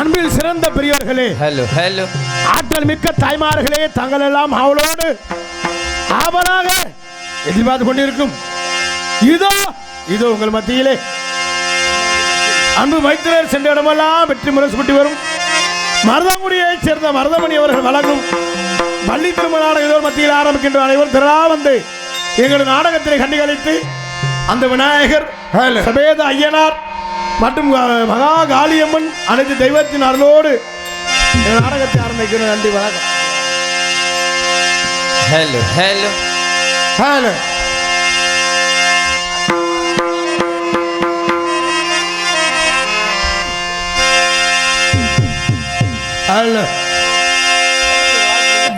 அன்பில் சிறந்த பெரியவர்களே, hello hello, ஆற்றல் மிக்க தாய்மார்களே, தங்கள் எல்லாம் அவளோடு ஆவலாக எதிர்பார்த்து கொண்டிருக்கும் இதோ இதோ உங்கள் மத்தியிலே அன்பு வைத்திரர் சென்ற இடமெல்லாம் வெற்றி முரசு கொட்டி வரும் மருதங்குடியைச் சேர்ந்த மருதமணி அவர்கள் வழங்கும் பள்ளி திருமண நாடகம் இதோ மத்தியில் ஆரம்பிக்கின்ற அனைவரும் திரளா வந்து எங்களது நாடகத்தினை கண்டுகளித்து அந்த விநாயகர் சபேத ஐயனார் மற்றும் மகா காளியம்மன் அனைத்து தெய்வத்தின் அருளோடு நாடகத்தை ஆரம்பிக்கிறோம். நன்றி, வணக்கம். Hello hello hello hello.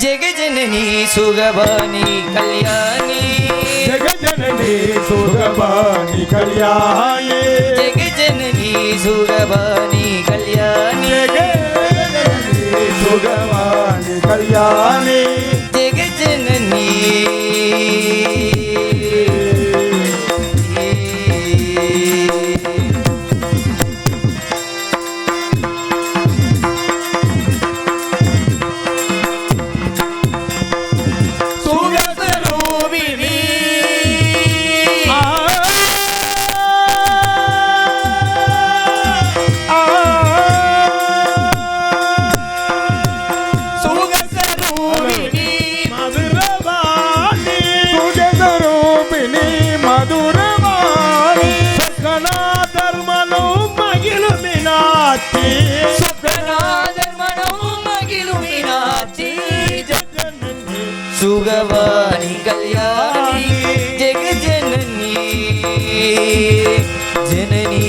Jagajanani Sukhapani Kalyani, Jagajanani Sukhapani Kalyani, Jagajanani Sukhapani Kalyani, Jagajanani Sukhapani Kalyani, Jagajanani Sukhavani Kalyani, Jagajanani Janani.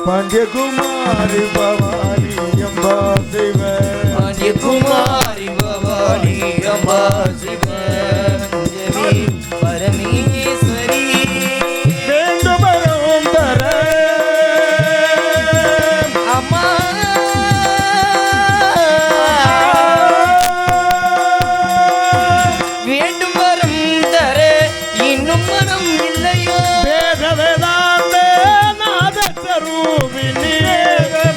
Pandiyakumari Bhavani Amba Shiva, Pandiyakumari Bhavani Amba Shiva, Parameshwari வேண்டுமரும் தர அம்மா, வேண்டும் வரம் தர இன்னும் மனம் இல்லையோ, வேத வேதாந்த நாத ஸ்வரூபிணி,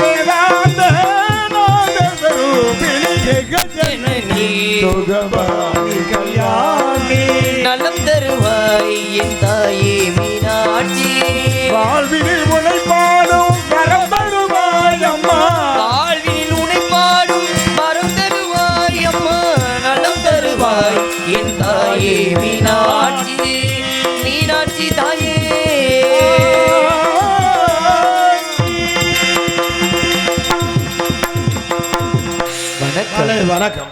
வேதாந்த நாத ஸ்வரூபிணி, ஜெகஜனனி சுகபாணி கல்யாணி, நலம் தருவாய் என் தாயே மீனாட்சி, வாழ்வினில் உழைப்பாடும் வரம் தருவாய் அம்மா, வாழ்வில் உனைப்பாடும் வரம் தருவாய் அம்மா, நலம் தருவாய் என் தாயே மீனாட்சி, மீனாட்சி தாயே. வணக்கம் வணக்கம்.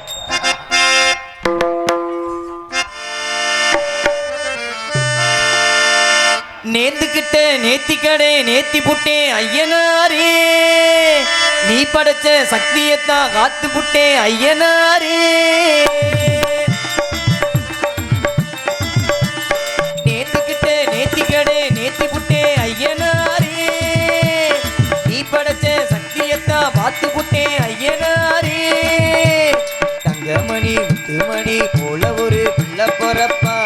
நேத்துக்கிட்ட நேத்திக்கடை நேத்தி புட்டேன் ஐயனாரே, நீ படைச்ச சக்தியத்தான் காத்து புட்டேன் ஐயனாரே, நேத்துக்கிட்ட நேத்திக்கடை நேத்தி புட்டேன் ஐயனாரே, நீ படைச்ச சக்தியத்தான் பார்த்து புட்டேன் ஐயனாரே, தங்கமணி முத்துமணி போல ஒரு பிள்ளை பொறப்பா,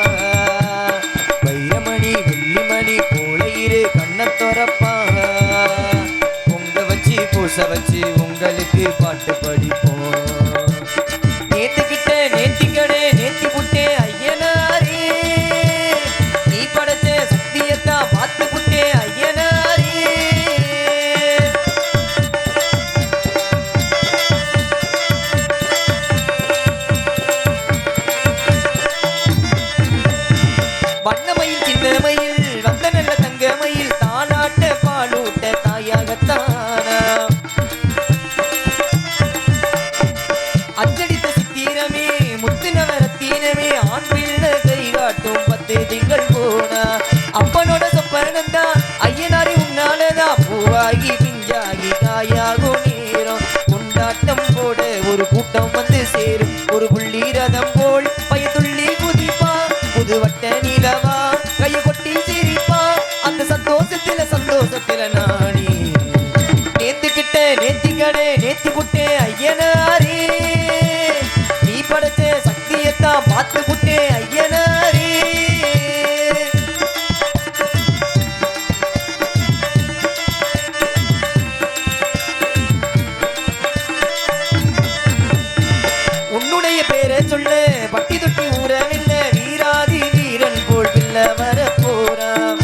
வைரமணி வெள்ளிமணி போல இரு கண்ண தொரப்பா, பொங்க வச்சு பூச வச்சு உங்களுக்கு பாட்டு படிப்போம், நேத்துக்கிட்ட நேத்திக்கடை நேத்தி புட்டே ஐயனாரே, நீ படைச்ச சக்தியத்தான் பார்த்து புட்டே ஐயனாரே. வண்ணமயில் சின்னமயில் வந்த நல்ல தங்கமயில் தாளாட்ட பாலூட்ட தாயாகத்தானா, அச்சடித்த சித்திரமே முத்து நவரத்தீனமே ஆண் பிள்ளை கை காட்டும் 10 திங்கள் போனா, அப்பனோட சொப்பனந்தா ஐயனாரி உன்னாலதா பூவாகி பிஞ்சாகி காயாகும் நேரம், கொண்டாட்டம் போட ஒரு கூட்டம் வந்து சேரும், ஒரு புள்ளி ரதம் போல் பயத்துள்ளி குதிப்பா, புது வட்ட நிலவா கைய கொட்டி சிரிப்பா, அந்த சந்தோஷத்துல நானே, நேத்துக்கிட்ட நேத்திக்கடை நேத்தி புட்டே ஐயனாரே, பேரை சொல்ல பட்டி தொட்டி ஊரவில்ல வீராதி வீரன் போல் பிள்ள வர போறான்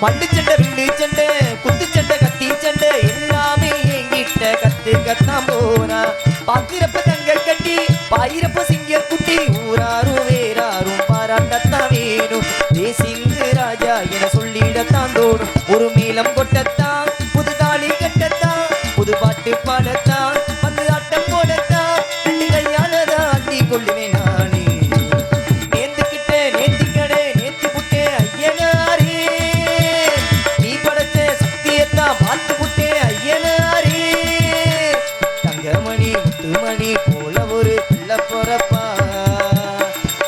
மல்லு சண்டை வில்லு சண்டை குத்து சண்டை கத்தி சண்டை எல்லாமே என்கிட்ட கத்துக்கத்தான் போனா பாத்திரப்ப தங்க கட்டி பாயிரப்ப சிங்க குட்டி ஊராரும் வேறாரும் பாராட்டத்தான் வேணும் தேசிங்கு ராஜா என சொல்லிடத்தான் தோணும் ஒரு மேளம் கொட்டத்தான் புது தாலி கட்டத்தான் புது பாட்டு பாடத்தான் வந்து ஆட்டம் போடத்தான் ரெண்டு கையாலதான் ஆட்டி கொள்ளுவேன் நானே நேத்துக்கிட்ட நேத்திக்கடே நேத்து புட்டே ஐயனாரே நீ படைச்ச சக்தியத்தான் பார்த்து புட்டே ஐயனாரே தங்கமணி முத்துமணி போல ஒரு பிள்ளை பொறப்பா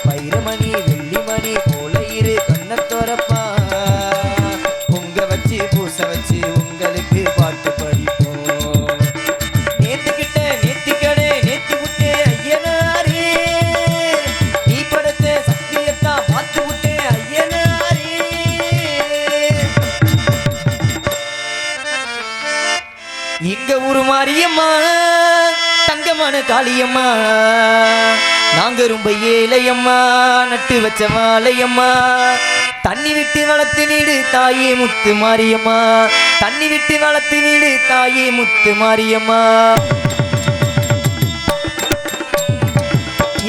வைரமணி வெள்ளிமணி போல இரு கண்ண தொரப்பா பொங்க வச்சு பூச வச்சு உங்களுக்கு பாட்டு படிப்போம் நேத்துக்கிட்ட நேத்திக்கடே நேத்து விட்டே ஐயனாரே நீ படைச்ச சக்தியத்தான் பார்த்து விட்டே ஐயனாரே எங்க ஊரு மாரியம்மா தங்கமான காளியம்மா நாங்க ரொம்ப ஏழையம்மா நட்டு வச்ச மாலையம்மா தண்ணி விட்டு வளர்த்து வீடு தாயே முத்து மாரியம்மா தண்ணி விட்டு வளர்த்து வீடு தாயே முத்து மாரியம்மா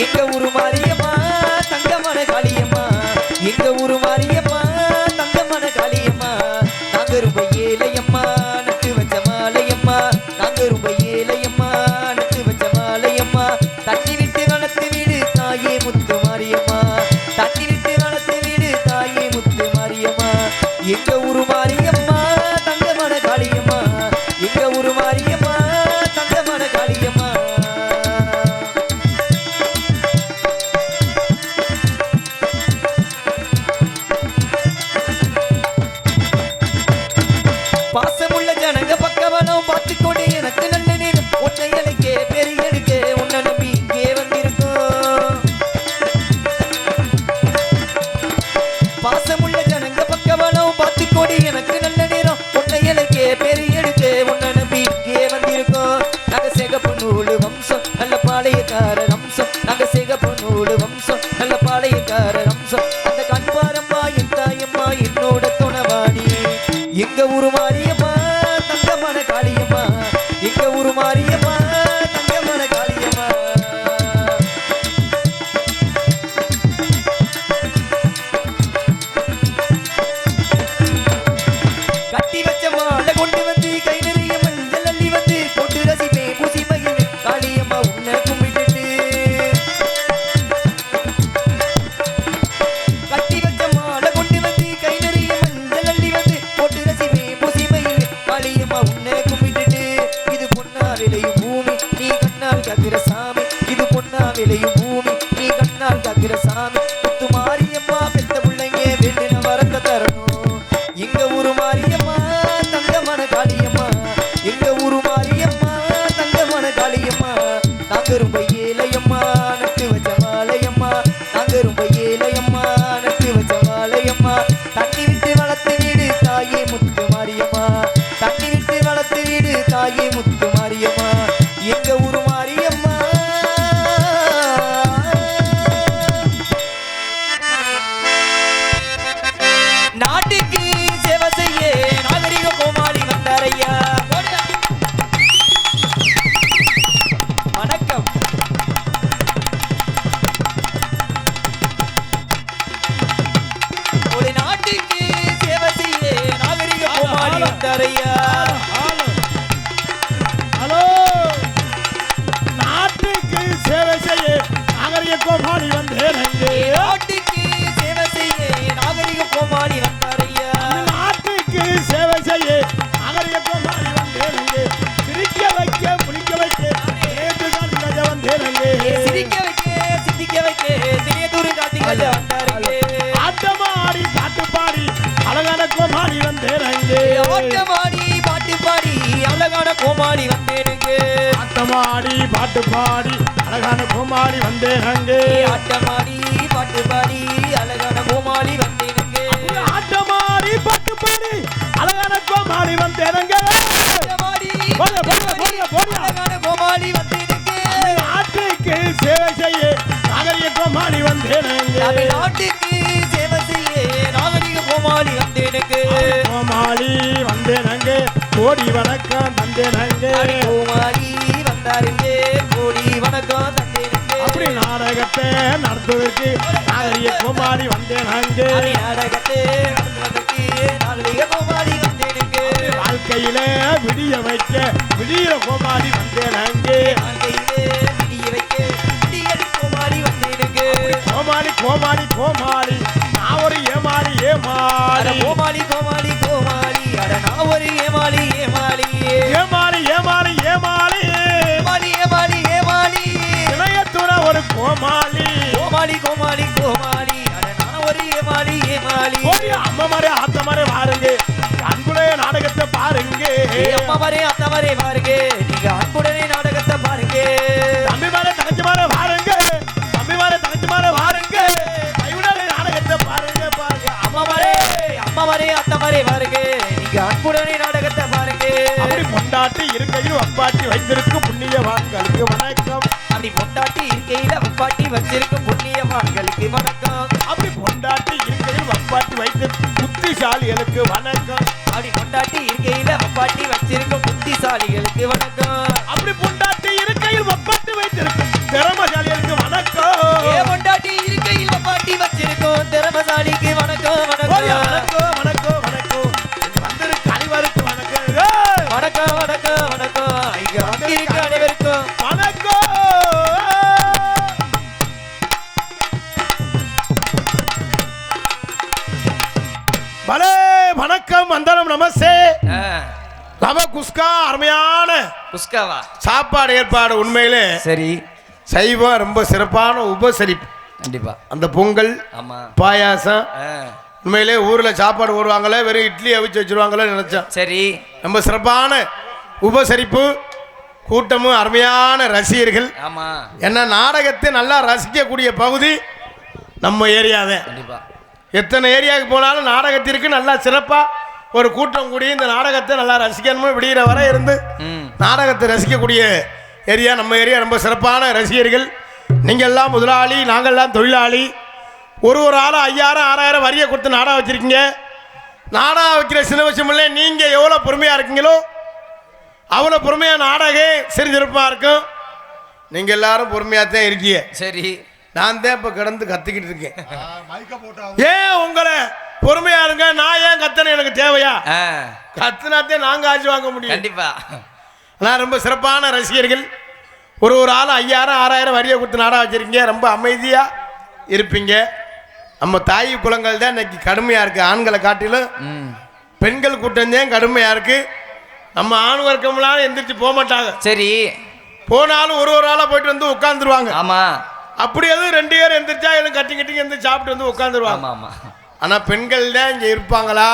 எங்க ஊரு மாரியம்மா தங்கமான காளியம்மா எங்க ஊரு மாரியம்மா தங்கமான காளியம்மா நாங்க ரொம்ப ஏழையம்மா நட்டு வச்ச மாலையம்மா நாங்க ரொம்ப ஏழையம்மா நட்டு வச்ச மாலையம்மா தண்ணி விட்டு வளர்த்து வீடு தாயே முத்து மாரியம்மா தண்ணி விட்டு வளர்த்து வீடு தாயே முத்து மாரியம்மா எங்க ஊரு மாரியம்மா தங்கமான காளியம்மா எங்க ஊரு மாரியம்மா தங்கமான காளியம்மா பாசமுள்ள ஜனங்க பக்கவனம் பார்த்துக்கொண்டு எனக்கு நல்ல நேரம் ஒன்னை எனக்கே பெரிய எடுக்க உன்னை நம்பி இங்கே வந்திருக்கோம் பாசமுள்ள ஜனங்க பக்கவனம் பார்த்துக்கொண்டு எனக்கு நல்ல நேரம் ஒன்னை எனக்கே பெரிய எடுக்க உன்னை நம்பி இங்கே வந்திருக்கோம் நாங்க சிகப்பு நூலு வம்சம் நல்ல பாளையக்கார வம்சம் நாங்க சிகப்பு நூலு வம்சம் நல்ல பாளையக்கார வம்சம் அந்த கண்பாரம்மா என் தாயம்மா என்னோட துணவாணி எங்க ஊரு மாரியம்மா தங்கமான காளியம்மா எங்க ஊரு மாரியம்மா தங்கமான காளியம்மா கட்டி வச்ச மாலை கொண்டு வந்து கை நிறைய மஞ்சள் அள்ளி வந்து போட்டு ரசிப்பே பூசி மகிழ்வே காளியம்மா உன்னை கும்பிட்டுட்டு கட்டி வச்ச மாலை கொண்டு வந்து கை நிறைய மஞ்சள் அள்ளி வந்து போட்டு ரசிப்பே பூசி மகிழ்வே காளியம்மா உன்னை கும்பிட்டுட்டு இது பொன்னா விளையும் பூமி நீ கண்ணால் காக்கிற சாமி இது பொன்னா விளையும் பூமி நீ கண்ணால் காக்கிற சாமி முத்து மாரியம்மா பெத்த பிள்ளைங்க வேண்டின வரத்த தரணும் எங்க ஊரு மாரியம்மா தங்கமான காளியம்மா எங்க ஊரு மாரியம்மா தங்கமான காளியம்மா நாங்க ரொம்ப ஏழையம்மா நட்டு வச்ச மாலையம்மா நாங்க ரொம்ப ஏழையம்மா நட்டு வச்ச மாலையம்மா தண்ணி விட்டு வளர்த்து வீடு தாயே முத்து மாரியம்மா தண்ணி விட்டு வளர்த்து வீடு தாயே முத்து மாரியம்மா எங்க ஊரு மாரியம்மா நாட்டுக்கு சேவை செய்ய நாகரிக கோமாளி வந்தாரையா வணக்கம் ஒரு நாட்டுக்கு சேவை செய்ய நாகரிக கோமாளி வந்தாரையா ஹலோ நாட்டுக்கு சேவை செய்ய நாகரிக கோமாளி வந்தேன் நாட்டுக்கு சேவை செய்ய நாகரிக கோமாளி வந்தாரையா நாட்டுக்கு சேவை செய்ய நாகரிக கோமாளி வந்தேன் சிரிக்க வைக்க முழிக்க வைக்க வந்தேன் சிரிக்க வைக்க சிந்திக்க வைக்க தினேதூர் காட்டிகள் வந்தாரே ஆட்டமாடி பாட்டு பாடி அழகான கோமாளி வந்தேன் ஆட்டமாடி பாட்டு பாடி அழகான கோமாளி வந்தேனுங்க ஆட்டமாடி பாட்டு பாடி அழகான கோமாளி வந்தேன் ஆட்டமாடி பாட்டு பாடி அழகான கோமாளி வந்தேனுங்க ஆட்டமாடி பாட்டு பாடி அழகான கோமாளி வந்தேன் ஆட்டமாடி அழகான கோமாளி வந்தேனுக்கு நாட்டுக்கு சேவை செய்ய நாகரிக கோமாளி வந்தேனங்க நாட்டுக்கு சேவை செய்ய நாகரிக கோமாளி வந்தேனுக்கு கோமாளி வந்தேனங்க கோடி வணக்கம் தந்தேனங்க கோமாளி வந்தாருங்க கோடி வணக்கம் தந்தேனுக்கு அப்படி நாடகத்தை நடத்துவதற்கு நாகரிக கோமாளி வந்தேனங்க நாடகத்தை நடத்துவதற்கு நாகரிக கோமாளி வந்தேனுக்கு வாழ்க்கையில விடிய வைக்க விடிய கோமாளி வந்தேனங்க வாழ்க்கையிலே விடிய வைக்க விடியல் கோமாளி வந்தேனுக்கு கோமாளி கோமாளி கோமாளி நான் ஒரு ஏமாளி அட ஏமாளி கோமாளி கோமாளி கோமாளி அட நான் ஒரு ஏமாளி ஏமாளி ஏமாளி ஏமாளி ஏமாளி ஏமாளி ஏமாளி ஏமாளி இளையத்துற ஒரு கோமாளி கோமாளி கோமாளி கோமாளி அட நான் ஒரு ஏமாளி ஏமாளி ஓடி அம்மா மாதிரி ஆத்த மாதிரி பாருங்க அன்புடைய நாடகத்தை பாருங்க அம்மா வரே அத்த வரே பாருங்க நீங்க அன்புடனே நாடகத்தை பாருங்க தம்பி மாதிரி தங்கச்சி மாதிரி பாருங்க தம்பி மாதிரி தங்கச்சி மாதிரி பாருங்க கைவிடாத நாடகத்தை பாருங்க பாருங்க அம்மா வரே அத்த வரே பாருங்க நீங்க அன்புடனே நாடகத்தை பாருங்க அப்படி கொண்டாட்டி இருக்கையில் வப்பாட்டி வைத்திருக்கும் புண்ணியவான்களுக்கு வணக்கம் அப்படி பொண்டாட்டி இருக்கையில வப்பாட்டி வச்சிருக்கும் புண்ணியவான்களுக்கு வணக்கம் அப்படி கொண்டாட்டி இருக்கையில் வப்பாட்டி வைத்திருக்கும் புத்திசாலிகளுக்கு வணக்கம் அப்படி பொண்டாட்டி இருக்கையில வப்பாட்டி வச்சிருக்கும் புத்திசாலிகளுக்கு வணக்கம் அப்படி பொண்டாட்டி இருக்கையில் வப்பாட்டி வைத்திருக்கும் திறமசாலிகளுக்கு வணக்கம் ஏ பொண்டாட்டி இருக்கையில் வப்பாட்டி வச்சிருக்கும் திறமசாலிக்கு வணக்கம் ஓடி வணக்கம் வணக்கம் வணக்கம் வணக்கம் வந்திருக்கு அனைவருக்கு வணக்கம் ஏய்! வணக்கம் வணக்கம் வணக்கம் இங்க வந்திருக்க அனைவருக்கும் வணக்கம் பலே வணக்கம் வந்தனம் நமஸ்தே லவ குஸ்கா அருமையான புஷ்காவா சாப்பாடு ஏற்பாடு உண்மையிலே சரி சைவம் ரொம்ப சிறப்பான உபசரிப்பு கண்டிப்பா அந்த பொங்கல் ஆமா பாயாசம் உண்மையிலே ஊரில் சாப்பாடு போடுவாங்களே வெறும் இட்லி அவிச்சு வச்சிருவாங்களே நினைச்சேன் சரி ரொம்ப சிறப்பான உபசரிப்பு கூட்டமும் அருமையான ரசிகர்கள் ஆமா என்ன நாடகத்தை நல்லா ரசிக்கக்கூடிய பகுதி நம்ம ஏரியாவே கண்டிப்பா எத்தனை ஏரியாவுக்கு போனாலும் நாடகத்திற்கு நல்லா சிறப்பாக ஒரு கூட்டம் கூடி இந்த நாடகத்தை நல்லா ரசிக்கணும்னு விடிகிற வரை இருந்து நாடகத்தை ரசிக்கக்கூடிய ஏரியா நம்ம ஏரியா ரொம்ப சிறப்பான ரசிகர்கள் நீங்கள் எல்லாம் முதலாளி நாங்கள்லாம் தொழிலாளி ஒரு ஆள் 5000 6000 வரியை கொடுத்து நாடகம் வச்சுருக்கீங்க நாடகம் வைக்கிற சின்ன விஷயம் இல்லை நீங்கள் எவ்வளோ பொறுமையாக இருக்கீங்களோ அவ்வளோ பொறுமையாக நாடகம் சிறிதிருப்பாக இருக்கும் நீங்கள் எல்லாரும் பொறுமையாக தான் இருக்கீங்க சரி நான் தான் இப்போ கிடந்து கத்திக்கிட்டு இருக்கேன் ஏன் உங்களை பொறுமையா இருங்க நான் ஏன் கத்தனை எனக்கு தேவையா கத்துனாத்தே நாங்க ஆட்சி வாங்க முடியும் கண்டிப்பா நான் ரொம்ப சிறப்பான ரசிகர்கள் ஒரு ஆள் 5000 6000 வரியை கொடுத்து நாடா வச்சிருக்கீங்க ரொம்ப அமைதியா இருப்பீங்க நம்ம தாய் குலங்கள் தான் இன்னைக்கு கடுமையா இருக்கு ஆண்களை காட்டிலும் பெண்கள் கூட்டம் தான் கடுமையா இருக்கு நம்ம ஆண் வர்க்கம்லாம் எந்திரிச்சு போக மாட்டாங்க சரி போனாலும் ஒரு ஆளா போயிட்டு வந்து உட்காந்துருவாங்க ஆமா அப்படி எதுவும் 2 பேர் எந்திரிச்சா எதுவும் கட்டி எந்திரிச்சு சாப்பிட்டு வந்து உட்காந்துருவாங்க ஆமா ஆனால் பெண்கள் தான் இங்கே இருப்பாங்களா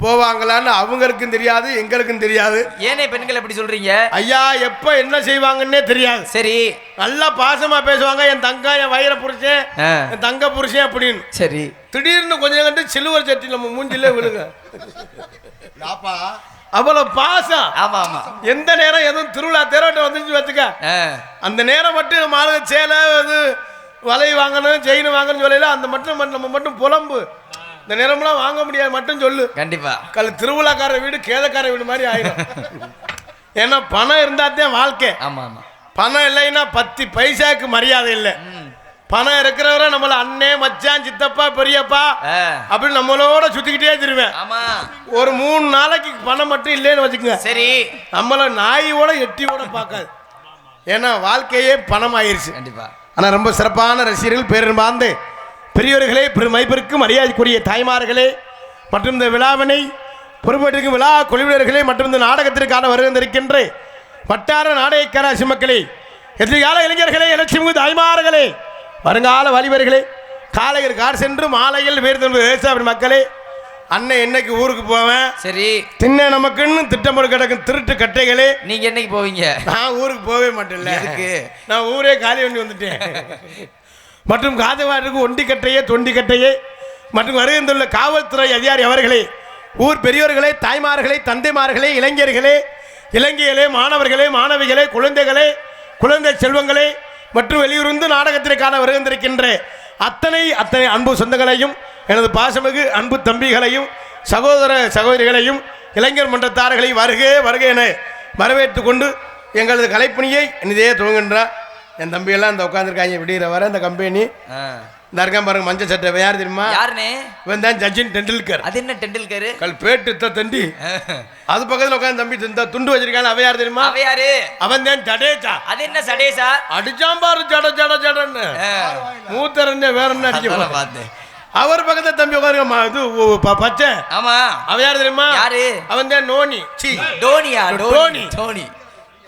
போவாங்களான்னு அவங்களுக்கும் தெரியாது எங்களுக்கும் தெரியாது ஏனே பெண்கள் எப்படி சொல்றீங்க ஐயா எப்போ என்ன செய்வாங்கன்னே தெரியாது சரி நல்லா பாசமாக பேசுவாங்க என் தங்கம் என் வயிற புருஷன் என் தங்க புருஷன் அப்படின்னு சரி திடீர்னு கொஞ்சம் கண்டு சிலுவர் சட்டி நம்ம மூஞ்சிலே விழுங்க அவ்வளோ பாசம் ஆமா ஆமா எந்த நேரம் எதுவும் திருவிழா தேரோட்டம் வந்துச்சு வச்சுக்க அந்த நேரம் மட்டும் நம்ம ஆளுங்க சேலை அது வலை வாங்கணும் செயின் வாங்கணும்னு சொல்லல அந்த மட்டும் நம்ம மட்டும் புலம்பு இந்த நேரம்லாம் வாங்க முடியாது மட்டும் சொல்லு கண்டிப்பா திருவிழாக்கார வீடு கேதக்கார வீடு மாதிரி ஆயிடும் ஏன்னா பணம் இருந்தாத்தான் வாழ்க்கை ஆமா ஆமா பணம் இல்லைன்னா 10 பைசாக்கு மரியாதை இல்லை பணம் இருக்கிறவரை நம்மள அண்ணே மச்சான் சித்தப்பா பெரியப்பா அப்படின்னு நம்மளோட சுத்திக்கிட்டே திருவேன் ஆமா ஒரு 3 நாளைக்கு பணம் மட்டும் இல்லைன்னு வச்சுக்கோங்க சரி நம்மள நாயோட எட்டியோட பார்க்காது ஏன்னா வாழ்க்கையே பணம் ஆயிருச்சு கண்டிப்பா ஆனால் ரொம்ப சிறப்பான ரசிகர்கள் பேரன்பார்ந்து பெரியோர்களே பெருமைப்பிற்கும் மரியாதைக்குரிய தாய்மார்களே மற்றும் இந்த விழாவினை பொறுப்பேற்றிருக்கும் விழா குழுவினர்களே மற்றும் இந்த நாடகத்திற்கான வருகின்றிருக்கின்ற வட்டார நாடகக்கார மக்களே எதிர்கால இளைஞர்களே இலட்சியமிகு தாய்மார்களே வருங்கால வாலிபர்களே காலையில் கார் சென்று மாலையில் வேறு விவசாய மக்களே அண்ணன் என்னைக்கு ஊருக்கு போவேன் சரி தின்ன நமக்குன்னு திட்டமிட கிடக்கும் திருட்டு கட்டைகளே நீங்க என்னைக்கு போவீங்க நான் ஊருக்கு போவே மாட்டேன்ல எதுக்கு நான் ஊரே காலி பண்ணி வந்துட்டேன் மற்றும் காதவாட்டுக்கு ஒண்டிக்கட்டையே தொண்டிக்கட்டையே மற்றும் வருகின்றுள்ள காவல்துறை அதிகாரி அவர்களே ஊர் பெரியோர்களே தாய்மார்களே தந்தைமார்களே இளைஞர்களே இலங்கையிலே மாணவர்களே, மாணவிகளே, குழந்தைகளே, குழந்தை செல்வங்களே மற்றும் வெளியூர்ந்து நாடகத்தினை காண வருகின்றிருக்கின்ற அத்தனை அன்பு சொந்தங்களையும், எனது பாசமிகு அன்பு தம்பிகளையும், சகோதர சகோதரிகளையும், இளைஞர் மன்றத்தார்களையும் வருக வருக என வரவேற்று கொண்டு எங்களது கலைப்பணியை இனிதே துவங்குகின்றார். என் தம்பியெல்லாம் இந்த உட்காந்துருக்காங்க விடுகிற வர இந்த கம்பெனி இந்த இருக்கான் பாருங்க, மஞ்சள் சட்டை யார் தெரியுமா? யாருனே? இவன் தான் சச்சின் டெண்டுல்கர். அது என்ன டெண்டுல்கர்? பேட்டு தண்டி அது பக்கத்துல உட்காந்து தம்பி துண்டு வச்சிருக்காங்க. அவ யார் தெரியுமா? அவ யாரு? அவன் தான் ஜடேஜா. அது என்ன சடேசா? அடிச்சாம் பாரு ஜட ஜட ஜடன்னு மூத்தரஞ்ச வேற என்ன அடிக்க பார்த்தேன். அவர் பக்கத்துல தம்பி உட்காருங்க, இது பச்சை. ஆமா. அவ யாரு தெரியுமா? யாரு? அவன் தான் நோனி. டோனியா? டோனி. டோனி.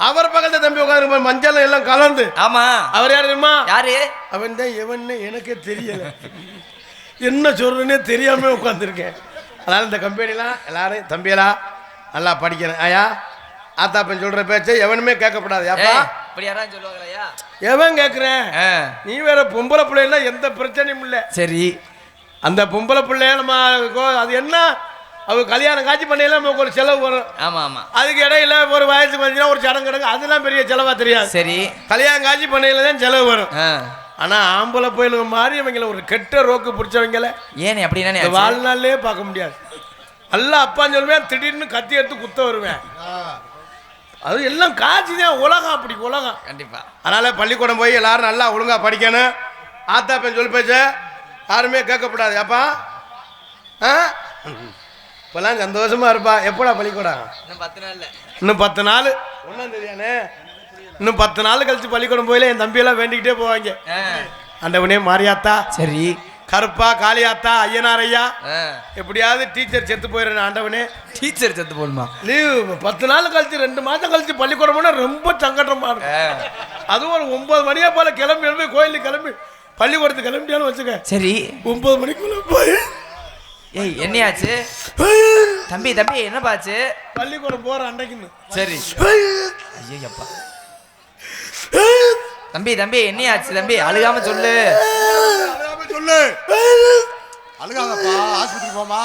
அவர் பக்கத்துல தம்பி உட்காருங்க, மஞ்சள் எல்லாம் கலந்து. ஆமா. அவர் யாரு தெரியுமா? யாரு? அவன் தான் எவன்னு எனக்கே தெரியல, என்ன சொல்றேன்னே தெரியாம உட்காந்துருக்கேன். அதனால இந்த கம்பெனிலாம் எல்லாரும் தம்பியெல்லாம் நல்லா படிக்கிறேன். ஐயா ஆத்தாப்பன் சொல்ற பேச்சை எவனுமே கேட்கப்படாது. அப்பா இப்படி யாராவது சொல்லுவாங்களா? எவன் கேட்குறேன்? நீ வேற பொம்பளை பிள்ளைன்னா எந்த பிரச்சனையும் இல்லை. சரி, அந்த பொம்பளை பிள்ளைய நம்ம அது என்ன, அவங்க கல்யாணம் காட்சி பண்ணையில நமக்கு ஒரு செலவு வரும். ஆமா ஆமா. அதுக்கு இடையில ஒரு வயசுக்கு வந்துச்சுன்னா ஒரு சடங்கு கிடங்கு, அதெல்லாம் பெரிய செலவா தெரியாது. சரி, கல்யாணம் காட்சி பண்ணையில தான் செலவு வரும். ஆனா ஆம்பளை போயிலுங்க மாதிரி அவங்கள ஒரு கெட்ட ரோக்கு பிடிச்சவங்கள ஏன் அப்படின்னா வாழ்நாள்லயே பார்க்க முடியாது. நல்லா அப்பான்னு சொல்லுவேன், திடீர்னு கத்தி எடுத்து குத்த வருவேன். அது எல்லாம் காட்சி தான், உலகம் அப்படி உலகம். கண்டிப்பா. அதனால பள்ளிக்கூடம் போய் எல்லாரும் நல்லா ஒழுங்கா படிக்கணும். ஆத்தாப்பன் சொல்லி பேச்ச யாருமே கேட்கப்படாது. அப்பா இப்பெல்லாம் சந்தோஷமா இருப்பா. எப்படா பள்ளிக்கூடம்? இன்னும் 10 நாள். ஒன்றாம் தேதியானே? இன்னும் 10 நாள் கழிச்சு பள்ளிக்கூடம் போயில என் தம்பியெல்லாம் வேண்டிக்கிட்டே போவாங்க. ஆண்டவனே மாரியாத்தா, சரி கருப்பா, காளியாத்தா, ஐயனார் ஐயா, எப்படியாவது டீச்சர் செத்து போயிடுறேன் ஆண்டவனே. டீச்சர் செத்து போகணுமா? லீவ் 10 நாள் கழிச்சு 2 மாதம் கழிச்சு பள்ளிக்கூடம் போனா ரொம்ப சங்கடமா இருக்கும். அதுவும் ஒரு 9 மணியா போல கிளம்பி கோயிலுக்கு கிளம்பி பள்ளிக்கூடத்துக்கு கிளம்பிட்டாலும் வச்சுக்க. சரி, 9 மணிக்குள்ள போய் ஏய் என்னையாச்சு தம்பி? தம்பி என்ன பாச்சு? பள்ளிக்கூடம் போற அன்னைக்குன்னு. சரி. ஐயப்பா தம்பி தம்பி என்னையாச்சு தம்பி? அழுகாம சொல்லு. சொல்லு. அழுகாதப்பா, ஆஸ்பத்திரி போமா.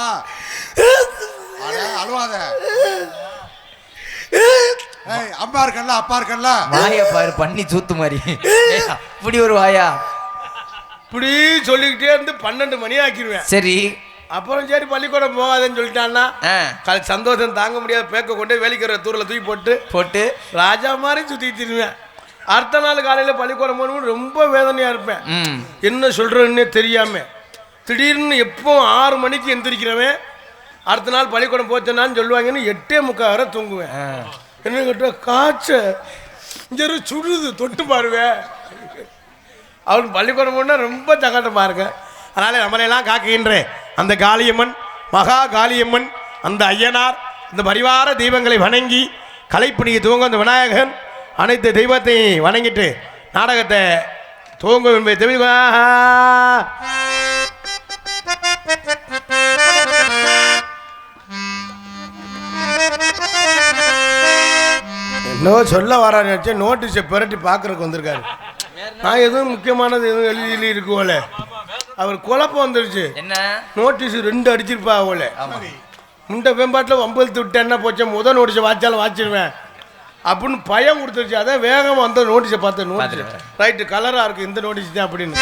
அழுவாத. அம்மா இருக்கல்ல, அப்பா இருக்கல்ல. வாயா பாரு, பண்ணி சூத்து மாதிரி. இப்படி ஒரு வாயா இப்படி சொல்லிக்கிட்டே இருந்து 12 மணி ஆக்கிடுவேன். சரி, அப்புறம் சரி பள்ளிக்கூடம் போகாதுன்னு சொல்லிட்டான்னா சந்தோஷம் தாங்க முடியாது. பேக்க கொண்டு வேலைக்கிற தூரில் தூக்கி போட்டு ராஜா மாதிரி சுற்றிடுவேன். அடுத்த நாள் காலையில் பள்ளிக்கூடம் போகணும்னு ரொம்ப வேதனையாக இருப்பேன். என்ன சொல்கிறேன்னே தெரியாம திடீர்னு எப்போ 6 மணிக்கு எந்திரிக்கிறவன் அடுத்த நாள் பள்ளிக்கூடம் போச்சேன்னான்னு சொல்லுவாங்கன்னு 8:45 வரை தூங்குவேன். என்ன கேட்ட காய்ச்ச இங்கே சுடுது, தொட்டு பாருவேன். அவன் பள்ளிக்கூடம் போனால் ரொம்ப சங்கடமாக இருக்கு. அதனால் நம்மளையெல்லாம் காக்குகின்ற அந்த காளியம்மன், மகா காளியம்மன், அந்த ஐயனார், இந்த பரிவார தெய்வங்களை வணங்கி கலைப்பணியை துவங்க அந்த விநாயகன் அனைத்து தெய்வத்தை வணங்கிட்டு நாடகத்தை துவங்கும் என்பதை தெரிவிக்க. என்ன சொல்ல வரான்னு நோட்டீஸை பெரட்டி பார்க்கறதுக்கு வந்திருக்காரு. நான் எதுவும் முக்கியமானது எதுவும் எழுதி இருக்குவோல, அவர் குழப்பம் வந்துருச்சு. என்ன நோட்டீஸ் 2 அடிச்சிருப்பா அவளை. முண்டை வேம்பாட்டில் 50 விட்டு என்ன போச்சேன், முதல் நோட்டீஸை வாய்ச்சாலும் வாச்சிருவேன் அப்படின்னு பயம் கொடுத்துருச்சு. அதான் வேகமாக வந்த நோட்டீஸை பார்த்து நோட்டீஸ் ரைட்டு கலராக இருக்குது, இந்த நோட்டீஸ் தான் அப்படின்னு.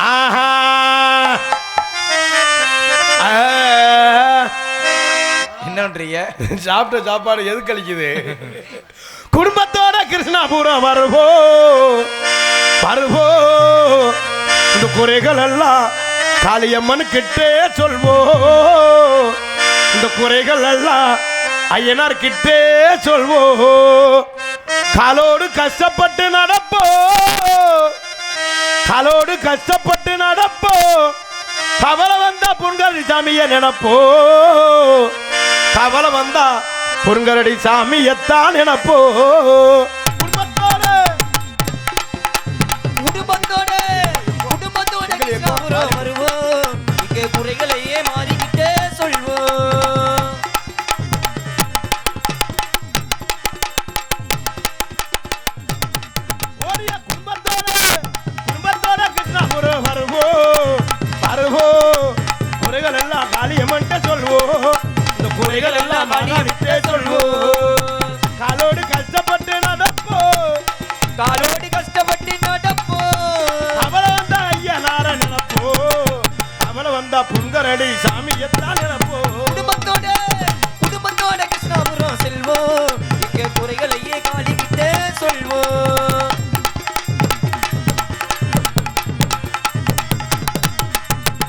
ஆஹா என்ன பண்றீங்க? சாப்பிட்ட சாப்பாடு எது கழிக்குது? குடும்பத்தோட கிருஷ்ணாபுரம் வருவோ இந்த குறைகள் எல்லாம் காளியம்மன் கிட்டே சொல்வோ, இந்த குறைகள் எல்லாம் ஐயனார் கிட்டே சொல்வோ. காலோடு கஷ்டப்பட்டு நடப்போ, காலோடு கஷ்டப்பட்டு நடப்போ. கவலை வந்தா புன்கரடி சாமிய நினைப்போ, கவலை வந்தா புன்கரடி சாமியத்தான் நினைப்போ. வருவோம், இங்கே குறைகளையே மாறிக்கிட்டே சொல்வோம். குடும்பத்தோட கிருஷ்ணாபுரம் வருவோம், குறைகள் எல்லாம் காளியம்மன்ட்ட சொல்வோம், இந்த குறைகள் எல்லாம் மாறிக்கிட்டே சொல்வோம். காலோடு குந்தரடி சாமியத்தான் நினைப்போ குடும்பத்தோட கிருஷ்ணாபுரம் செல்வோம் இங்க குறைகளையே காலிக்கிட்ட சொல்வோம்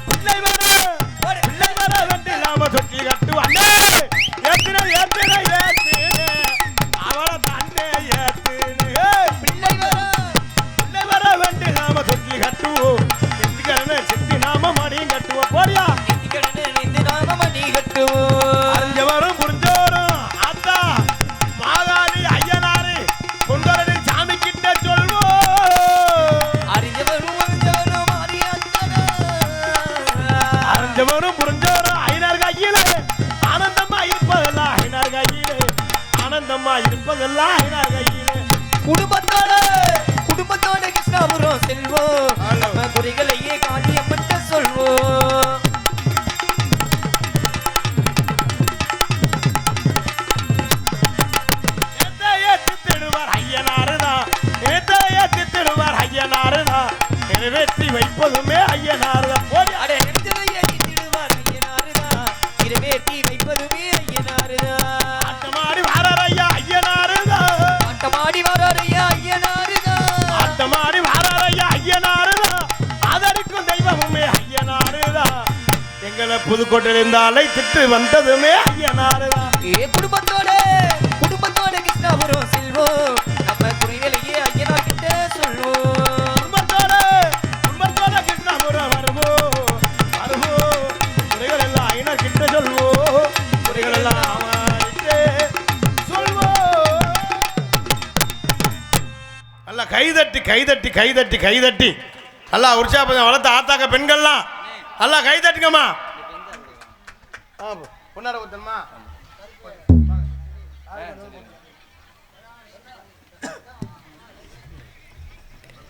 பிள்ளை வர வெட்டி நாம சொட்டி கட்டுவாங்க ஏத்தின அவளை தண்ணே ஏத்துன்னு பிள்ளை வர வெட்டி நாம சொட்டி கட்டுவோம் செட்டி நாம மணியும் கட்டுவோம் போடியா நாம மணி கட்டுவோம் அறிஞ்சவரும் புரிஞ்சவரும் ஆத்தா மாகாளி ஐயனாரு குந்தரடி சாமி கிட்ட சொல்வோம் அறிஞ்சவரும் புரிஞ்சவரும் ஐயனார் கையில ஆனந்தமா இருப்பதெல்லாம் ஐயனார் கையில ஆனந்தமா இருப்பதெல்லாம் ஐயனார் கையில குடும்பத்தோட கிருஷ்ணாபுரம் செல்வோம் நம்ம குறைகளையே காளியம்மன்ட்ட சொல்வோம் நிறைவேற்றி வைப்பதுமே ஐயனார்தான் நிறைவேற்றி வைப்பதுமே ஐயனாருதான் ஆட்டமாடி வாரார் ஐயா ஐயனாருதான் ஆட்டமாடி வாரார் ஐயா ஐயனாருதான் ஆட்டமாடி வாரார் ஐயா ஐயனாருதான் அதற்கும் தெய்வமுமே ஐயனாருதான் எங்களை புதுக்கோட்டையில் இருந்த அழைத்துட்டு வந்ததுமே ஐயனாருதான் குடும்பத்தோட கிருஷ்ணாபுரம் செல்வோம் நம்ம குறைகளையே ஐயனார் கிட்ட சொல்வோம் குடும்பத்தோட கிருஷ்ணாபுரம் வருவோம் குறைகள் எல்லாம் ஐயனார் கிட்ட சொல்வோம் குறைகள் எல்லாம் சொல்வோம் நல்லா கைதட்டி நல்லா உற்சாகம் வளர்த்த ஆத்தாக்க பெண்கள்லாம் நல்லா கைதட்டுங்கம்மா பொன்னார ஊத்தம்மா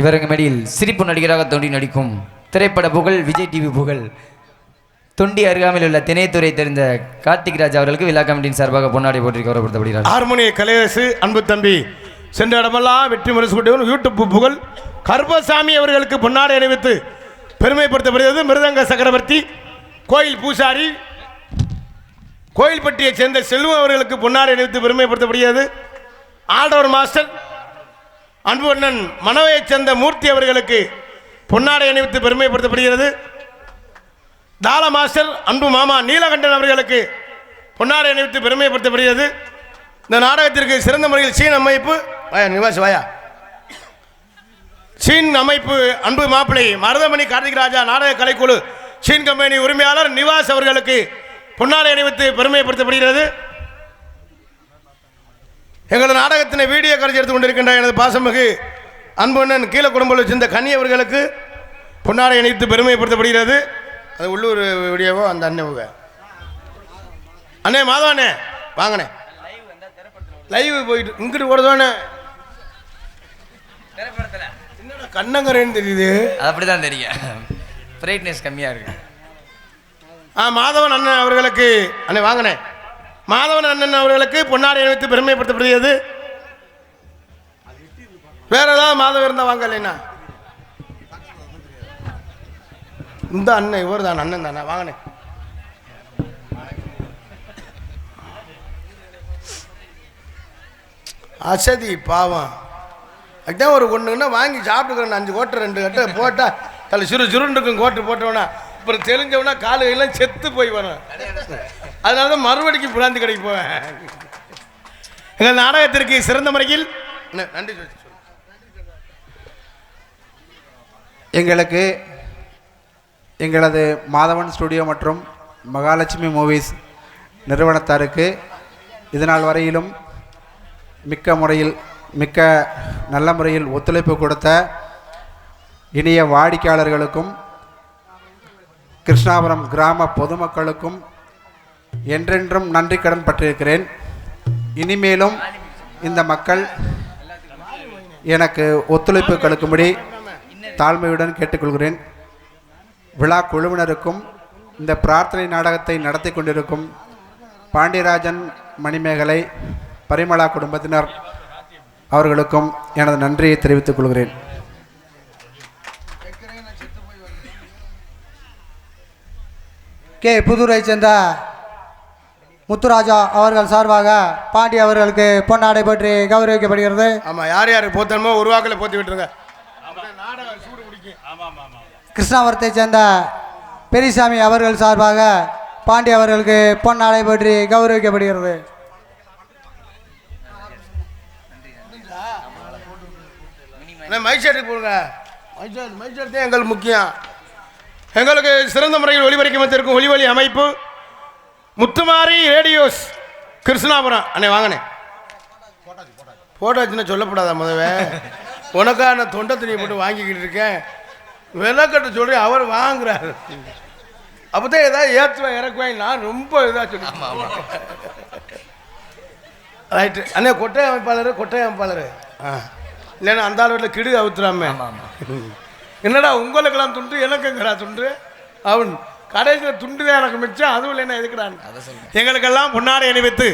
இவரங்க மேடையில் சிரிப்பு நடிகராக தோன்றி நடிக்கும் திரைப்பட புகழ் விஜய் டிவி புகழ் தொண்டி அருகாமையில் உள்ள திணைத்துறை தெரிந்த கார்த்திக் ராஜ் அவர்களுக்கு விழா கமிட்டியின் சார்பாக பொன்னாடை போட்டி கௌரவப்படுத்தப்படுகிறார். ஹார்மோனிய கலையரசு அன்பு தம்பி சென்ற இடமெல்லாம் வெற்றி முரசு கொண்டு யூடியூப் புகழ் கருப்பசாமி அவர்களுக்கு பொன்னாடை அணிவித்து பெருமைப்படுத்தப்படுகிறது. மிருதங்க சக்கரவர்த்தி கோயில் பூசாரி கோயில்பட்டியை சேர்ந்த செல்வம் அவர்களுக்கு பொன்னாடை அணிவித்து பெருமைப்படுத்தப்படுகிறது. ஆல்ரவுண்ட் மாஸ்டர் அன்பு அண்ணன் மனவையைச் சேர்ந்த மூர்த்தி அவர்களுக்கு பொன்னாடை அணிவித்து பெருமைப்படுத்தப்படுகிறது. தாள மாஸ்டர் அன்பு மாமா நீலகண்டன் அவர்களுக்கு பொன்னாடை அணிவித்து பெருமைப்படுத்தப்படுகிறது. இந்த நாடகத்திற்கு சிறந்த முறையில் சீன் அமைப்பு நிவாஸ் வாயா சீன் அமைப்பு அன்பு மாப்பிள்ளை மருதமணி கார்த்திக் ராஜா நாடக கலைக்குழு சீன் கம்பெனி உரிமையாளர் நிவாஸ் அவர்களுக்கு பொன்னாடை அணிவித்து பெருமைப்படுத்தப்படுகிறது. எங்களது நாடகத்தினை வீடியோ கரைச்சி எடுத்துக் கொண்டிருக்கின்ற எனது பாசமிகு அன்பண்ணன் கீழே குடும்பத்தில் சேர்ந்த கனி அவர்களுக்கு பொன்னாடை அணிவித்து பெருமைப்படுத்தப்படுகிறது. அது உள்ளூர் வீடியோவோ அந்த அண்ணன் அண்ணே மாதவானே வாங்கண்ணே லைவ் போயிட்டு இங்கிட்டு ஓடுதானே என்னடா கண்ணங்கரேன்னு தெரியுது. அப்படிதான் தெரியும், பிரைட்னஸ் கம்மியா இருக்கு. மாதவன் அண்ணன் அவர்களுக்கு அண்ணே வாங்கண்ணே மாதவன் அண்ணன் அவர்களுக்கு பொன்னாடை அணிவித்து பெருமைப்படுத்தப்படுகிறது. வேற ஏதாவது மாதவன் இருந்தால் வாங்க இல்லைன்னா இந்த அண்ணன் இவர் தான் அண்ணன் தானே வாங்கண்ணே. அசதி பாவம் அதுதான் ஒரு ஒன்றுன்னா வாங்கி சாப்பிட்டுக்கிறேன் 5 கோட்டை 2 கட்டை போட்டால் தலை சுருண்டுக்கும் கோட்டை போட்டவனா அப்புறம் தெரிஞ்சவனா காலு எல்லாம் செத்து போய் வரும். அதனால தான் மறுபடிக்கு பிராந்தி கடைக்கு போவேன். எங்கள் நாடகத்திற்கு சிறந்த முறையில் நன்றி சொல்லி எங்களுக்கு எங்களது மாதவன் ஸ்டுடியோ மற்றும் மகாலட்சுமி மூவிஸ் நிறுவனத்தாருக்கு இதனால் வரையிலும் மிக்க நல்ல முறையில் ஒத்துழைப்பு கொடுத்த இனிய வாடிக்கையாளர்களுக்கும் கிருஷ்ணாபுரம் கிராம பொதுமக்களுக்கும் என்றென்றும் நன்றி கடன் பட்டிருக்கிறேன். இனிமேலும் இந்த மக்கள் எனக்கு ஒத்துழைப்பு கொடுக்கும்படி தாழ்மையுடன் கேட்டுக்கொள்கிறேன். விழா குழுவினருக்கும் இந்த பிரார்த்தனை நாடகத்தை நடத்தி கொண்டிருக்கும் பாண்டியராஜன் மணிமேகலை பரிமளா குடும்பத்தினர் அவர்களுக்கும் எனது நன்றியை தெரிவித்துக் கொள்கிறேன். கே புதூரை சேர்ந்த முத்துராஜா அவர்கள் சார்பாக பாண்டி அவர்களுக்கு பொன்னாடை பற்றி கௌரவிக்கப்படுகிறது. ஆமா, யார் யாருக்கு போத்தணுமோ ஒரு வாக்கில் போத்தி விட்டுருங்க. கிருஷ்ணாவரத்தை சேர்ந்த பெரியசாமி அவர்கள் சார்பாக பாண்டி அவர்களுக்கு பொன்னாடை பற்றி கௌரவிக்கப்படுகிறது. மைசெட்டுக்கு போடுங்க. மைசெட் தான் எங்களுக்கு முக்கியம். எங்களுக்கு சிறந்த முறையில் ஒளிபரிக்க வந்திருக்கும் ஒளிவழி அமைப்பு முத்துமாரி ரேடியோஸ் கிருஷ்ணாபுரம். அண்ணே வாங்கண்ணே. போட்டாச்சுன்னா சொல்லப்படாதா முதவே? உனக்காக நான் தொண்டை துணியை போட்டு வாங்கிக்கிட்டு இருக்கேன். விலைக்கட்ட சொல்லி அவர் வாங்குறாரு. அப்போதான் ஏதாவது ஏற்றுவேன் இறக்குவேன். நான் ரொம்ப இதாக சொல்லி ரைட்டு. அண்ணே கொட்டை அமைப்பாளர் இல்லைன்னா அந்த ஆள் வீட்டில் கிடு அவுத்துறாம என்னடா உங்களுக்கெல்லாம் துண்டு எனக்குங்கிறா துண்டு. அவன் கடைசியில் துண்டு தான் எனக்கு மிச்சம், அதுவும் என்ன எதுக்குறான். எங்களுக்கெல்லாம் பொன்னாடை அணிவித்து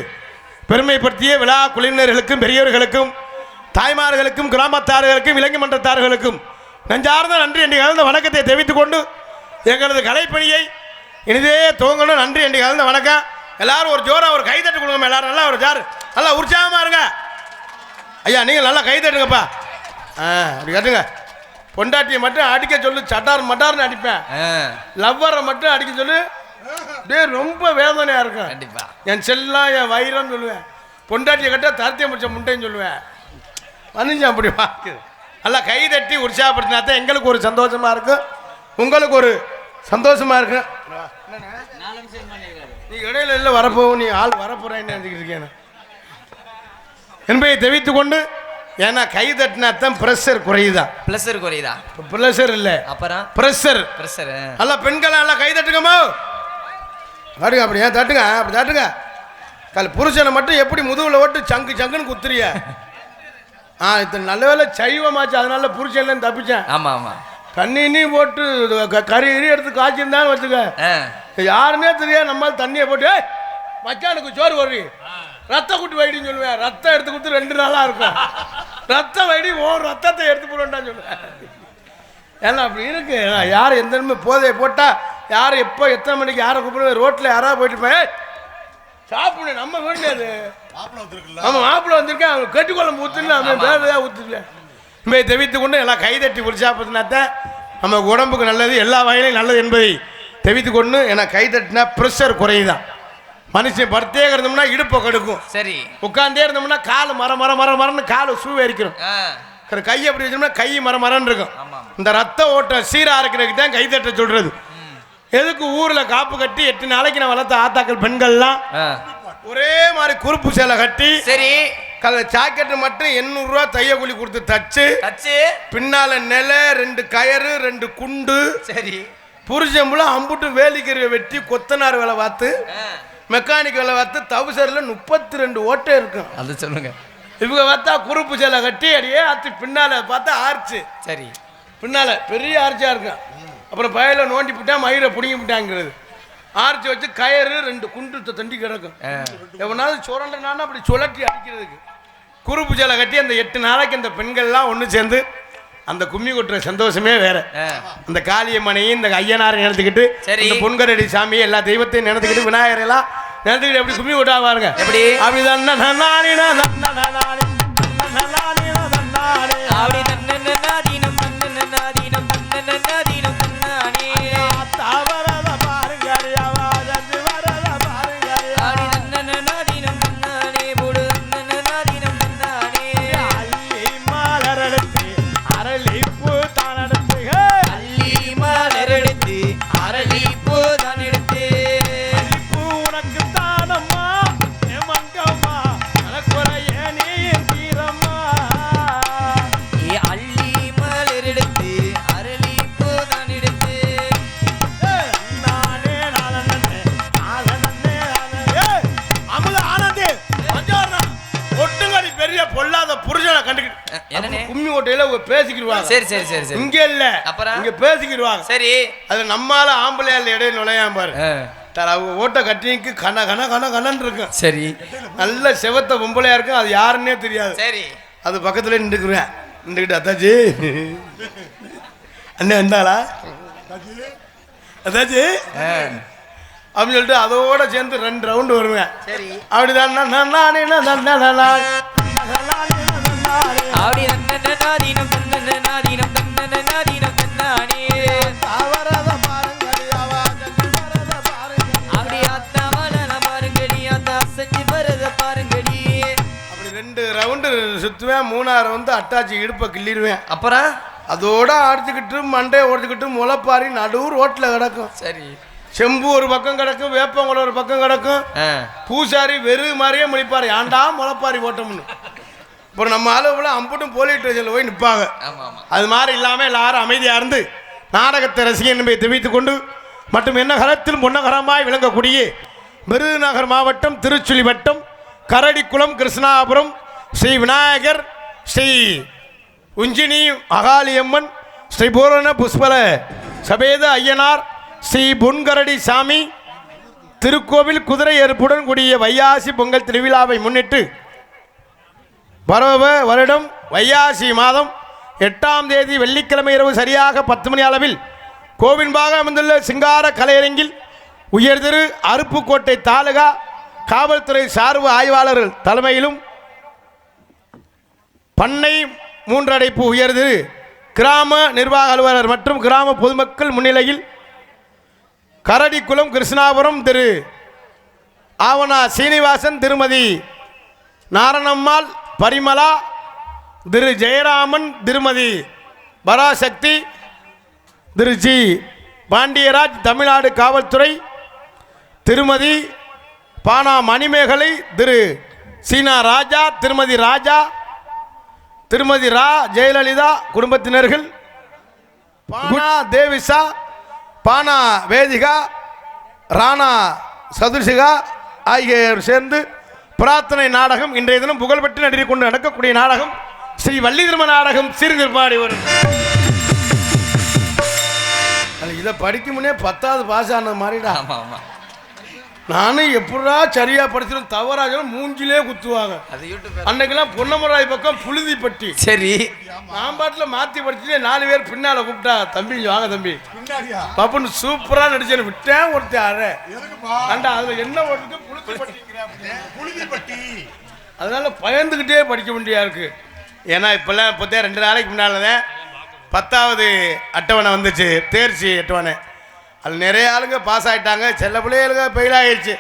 பெருமைப்படுத்திய விழா குழுவினர்களுக்கும் பெரியவர்களுக்கும் தாய்மார்களுக்கும் கிராமத்தார்களுக்கும் இளைஞர் மன்றத்தார்களுக்கும் நெஞ்சார்ந்த நன்றி என்று கலந்த வணக்கத்தை தெரிவித்துக் கொண்டு எங்களது கலைப்பணியை இனிதே துவங்கணும். நன்றி என்று கலந்த வணக்கம். எல்லாரும் ஒரு ஜோரா ஒரு கைதட்டு கொடுங்க. எல்லாரும் நல்லா ஒரு ஜார் நல்லா உற்சாகமாக இருங்க. ஐயா நீங்கள் நல்லா கைதட்டுங்கப்பா. அப்படி கட்டுங்க. பொண்டாட்டியை மட்டும் அடிக்க சொல்லு, சட்டார் மட்டார்னு அடிப்பேன். லவ்வரை மட்டும் அடிக்க சொல்லு. டே ரொம்ப வேதனையாக இருக்கும். என் செல்லாம் என் வயிறம் சொல்லுவேன். பொண்டாட்டியை கட்ட தரத்தியம் முடிச்ச முட்டைன்னு சொல்லுவேன். மனுஷன் அப்படி பார்க்குது. நல்லா கை தட்டி உற்சாகப்படுத்தினா தான் எங்களுக்கு ஒரு சந்தோஷமாக இருக்கும், உங்களுக்கு ஒரு சந்தோஷமாக இருக்கும். நீ இடையில இல்லை வரப்போவும், நீ ஆள் வரப்போறேன்னு நினைச்சிக்கிட்டு இருக்கேன் என்பதை தெரிவித்துக் கொண்டு, ஏன்னா கை தட்டினா தான் ப்ரெஷர் குறையுதான். ப்ரெஷர் இல்லை, அப்புறம் ப்ரெஷர். நல்லா பெண்கள் நல்லா கை தட்டுங்கம்மா. தட்டுங்க, அப்படி ஏன் தட்டுங்க, அப்படி தட்டுங்க. புருஷனை மட்டும் எப்படி முதுகுல ஓட்டு சங்குன்னு குத்துறிய. இத்தனை நல்ல வேலை சைவமாச்சு, அதனால புருஷன் தப்பிச்சேன். ஆமா ஆமா. தண்ணி போட்டு கறி எடுத்து காய்ச்சிருந்தான்னு வச்சுக்க, யாருன்னே தெரியாது. நம்மளால தண்ணியை போட்டு மச்சானுக்கு சோறு வர்றி ரத்த குட்டி வைடின்னு சொல்லுவேன். ரத்தம் எடுத்து கொடுத்து 2 நாளாக இருக்கும். ரத்த வைடி ரத்தத்தை எடுத்து போடுவேன்டான்னு சொல்லுவேன். ஏன்னா அப்படி இருக்கு. யார் எந்த போதையை போட்டால் யார் எப்போ எத்தனை மணிக்கு யாரை கூப்பிடுவேன். ரோட்டில் யாராவது போயிட்டு இருப்பேன், சாப்பிடு நம்ம வீடு அது. ஆமாம், மாப்பிள்ளை வந்திருக்கேன், அவங்க கட்டுக்குழம்பு ஊற்றுல அவன் வேலையாக ஊற்றுல. இவை தெரிவித்து கொண்டு எல்லாம் கைதட்டி உற்சாகப்படுத்தினாத்தான் நம்ம உடம்புக்கு நல்லது, எல்லா வகையிலையும் நல்லது என்பதை தெரிவித்து கொண்டு, ஏன்னா கைதட்டினா ப்ரெஷர் குறையுதான். மனுஷன் படுத்தே இருந்தோம்னா இடுப்பை கெடுக்கும். சரி, உட்காந்தே இருந்தோம்னா கால் மரன்னு கால் சூவேரிக்கிறோம். கை அப்படி வச்சோம்னா கை மரன்னு இருக்கும். இந்த ரத்த ஓட்டம் சீராக இருக்கிறதுக்கு தான் கைதட்ட சொல்றது. எதுக்கு ஊரில் காப்பு கட்டி 8 நாளைக்கு நான் வளர்த்த ஆத்தாக்கள் பெண்கள்லாம் ஒரே மாதிரி குறுப்பு சேலை கட்டி, சரி ஜாக்கெட்டு மட்டும் 800 ரூபா தைய கூலி கொடுத்து தச்சு பின்னால நிலை 2 கயறு 2 குண்டு. சரி, புருஷம்புல அம்புட்டு வேலிக்கறியை வெட்டி கொத்தனார் வேலை பார்த்து மெக்கானிக் வேலை பார்த்து தவுசரில் 32 ஓட்டை இருக்கும். அது சொல்லுங்க. இவங்க பார்த்தா குறுப்பு சேலை கட்டி அடியே ஆச்சு, பின்னால பார்த்தா ஆர்ச்சு. சரி, பின்னால பெரிய ஆர்ச்சா இருக்கும். அப்புறம் பயல நோண்டி விட்டா மயிரை பிடிங்கி விட்டாங்கிறது. ஆர்ச்சி வச்சு கயறு 2 குண்டு தண்டி கிடக்கும். எவனாலும் சுரண்டனாலும் அப்படி சுழட்டி அடிக்கிறதுக்கு குறுப்பு சேலை கட்டி அந்த 8 நாளைக்கு அந்த பெண்கள்லாம் ஒன்று சேர்ந்து அந்த கும்மி கொட்டுற சந்தோஷமே வேற. அந்த காளியம்மனையும் இந்த ஐயனாரை நினைத்துக்கிட்டு, இந்த பொன்கரடி சாமியை எல்லா தெய்வத்தையும் நினைத்துக்கிட்டு, விநாயகரெல்லாம் நினைத்துக்கிட்டு எப்படி கும்மி கொட்டா பாருங்க. எப்படி கும்மி ஓட்டையில பேசிக்கிடுவாங்க. சரி சரி சரி சரி, இங்க இல்ல அப்புறம் இங்க பேசிக்கிடுவாங்க. சரி, அது நம்மால ஆம்பளையால இடையில நுழையாம பாரு. அவங்க ஓட்ட கட்டிக்கு கன கன கன கனன்னு இருக்கும். சரி, நல்ல செவத்த பொம்பளையா இருக்கும், அது யாருன்னே தெரியாது. சரி, அது பக்கத்துல நின்றுக்குறேன். நின்றுக்கிட்டு அத்தாச்சி அண்ணன் வந்தாளா, அத்தாச்சி அப்படின்னு சொல்லிட்டு அதோட சேர்ந்து 2 ரவுண்டு வருவேன். சரி. அப்படிதான் அப்படி நன்னநாதீனம் தன்னநாதீனம் தன்னநாதீனம் தன்னானே. அப்படி அத்தாவல பாருங்கடி, அந்த அசைஞ்சு வரத பாருங்கடி. அப்படி 2 ரவுண்டு சுற்றுவேன். 3ஆவது வந்து அட்டாச்சி இடுப்பை கிள்ளிடுவேன். அப்புறம் அதோட அடிச்சுக்கிட்டு மண்டையை ஓடிச்சுக்கிட்டு முளைப்பாரி நடுவு ரோட்டில் கிடக்கும். சரி. செம்பு ஒரு பக்கம் கிடக்கும், வேப்பங்குளம் ஒரு பக்கம் கிடக்கும். பூசாரி வெறு மாதிரியே முழிப்பார், ஏன்டா முளைப்பாரி போட்டோம்னு. அப்புறம் நம்ம அளவுல அம்புட்டும் போலீஸ் ஸ்டேஷனில் போய் நிற்பாங்க. அது மாதிரி இல்லாமல் எல்லாரும் அமைதியாக இருந்து நாடகத்தை ரசிகன் என்பதை தெரிவித்துக் கொண்டு மற்றும் என்ன கரத்தில் முன்னகரமாய் விளங்கக்கூடிய விருதுநகர் மாவட்டம் திருச்சுழி வட்டம் கரடிக்குளம் கிருஷ்ணாபுரம் ஸ்ரீ விநாயகர், ஸ்ரீ உஞ்சினி அகாளியம்மன், ஸ்ரீ பூரண புஷ்பல சபேத ஐயனார், ஸ்ரீ பொன்கரடி சாமி திருக்கோவில் குதிரை ஏற்புடன் கூடிய வையாசி பொங்கல் திருவிழாவை முன்னிட்டு வருடம் வையாசி மாதம் 8ஆம் தேதி வெள்ளிக்கிழமை இரவு சரியாக 10 மணி அளவில் கோவின்பாக அமைந்துள்ள சிங்கார கலையரங்கில் உயர்திரு அருப்புக்கோட்டை தாலுகா காவல்துறை சார்பு ஆய்வாளர்கள் தலைமையிலும் பண்ணை 3 அடைப்பு உயர்திரு கிராம நிர்வாக அலுவலர் மற்றும் கிராம பொதுமக்கள் முன்னிலையில் கரடிக்குளம் கிருஷ்ணாபுரம் திரு ஆவணா சீனிவாசன், திருமதி நாரணம்மாள் பரிமலா, திரு ஜெயராமன், திருமதி பராசக்தி, திரு ஜி பாண்டியராஜ், தமிழ்நாடு காவல்துறை, திருமதி பானா மணிமேகலை, திரு சீனா ராஜா, திருமதி ராஜா, திருமதி ரா ஜெயலலிதா குடும்பத்தினர்கள், பானா தேவிசா, பானா வேதிகா, ராணா சதுர்சிகா ஆகியோர் சேர்ந்து பிரார்த்தனை நாடகம் இன்றைய தினம் புகழ்பெற்று நடிகை கொண்டு நடக்கக்கூடிய நாடகம் ஸ்ரீ வள்ளி திருமண நாடகம் சீர்திருப்பாடி வரும். இதை படிக்கும் முன்னே 10வது பாஸ் ஆனது மாதிரிடா. நானும் எப்படா சரியா படிச்சிடும் தவறாக மூஞ்சிலே குத்துவாங்க. அன்னைக்கெல்லாம் பொன்னமராய் பக்கம் புழுதிப்பட்டி. சரி, நான் பாட்டில் மாற்றி படிச்சுட்டு 4 பேர் பின்னால கூப்பிட்டா, தம்பி வாங்க தம்பி பாப்புன்னு சூப்பரா நடிச்சேன்னு விட்டேன். ஒருத்தர் ஆண்டா அதுல என்ன ஒருக்கு புழுதிப்பட்டி. அதனால பயந்துக்கிட்டே படிக்க வேண்டியா இருக்கு. ஏன்னா இப்பெல்லாம் இப்போதே 2 நாளைக்கு முன்னாலதான் 10வது அட்டவணை வந்துச்சு, தேர்ச்சி அட்டவணை. அது நிறைய ஆளுங்க பாஸ் ஆகிட்டாங்க, சில பிள்ளைகளுங்க ஃபெயில் ஆகிடுச்சு.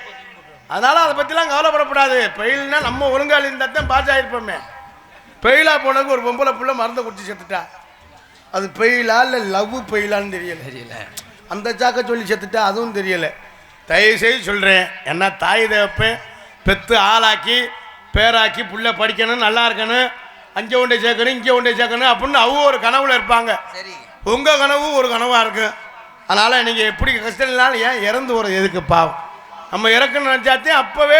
அதனால் அதை பற்றிலாம் கவலைப்படக்கூடாது. ஃபெயில்னா நம்ம ஒழுங்காக இருந்தால் தான் பாஸ் ஆகிருப்போமே. ஃபெயிலாக போனதுக்கு ஒரு பொம்பளை பிள்ளை மருந்து குடிச்சு செத்துட்டா. அது ஃபெயிலா இல்லை லவ் ஃபெயிலான்னு தெரியல. அந்த சாக்க சொல்லி செத்துட்டா, அதுவும் தெரியலை. தயவுசெய்து சொல்கிறேன், என்ன தாய் தேவைப்பேன் பெற்று ஆளாக்கி பேராக்கி புள்ள படிக்கணும், நல்லா இருக்கணும், அங்கே ஒன்றை சேர்க்கணும் இங்கே ஒன்றை சேர்க்கணும் அப்படின்னு அவங்க ஒரு கனவுல இருப்பாங்க. உங்கள் கனவு ஒரு கனவாக இருக்கும். அதனால் நீங்கள் எப்படி கஷ்டம் இல்லாலும் ஏன் இறந்து ஒரு எதுக்கு பாவம். நம்ம இறக்கணும்னு நினச்சாத்தே அப்போவே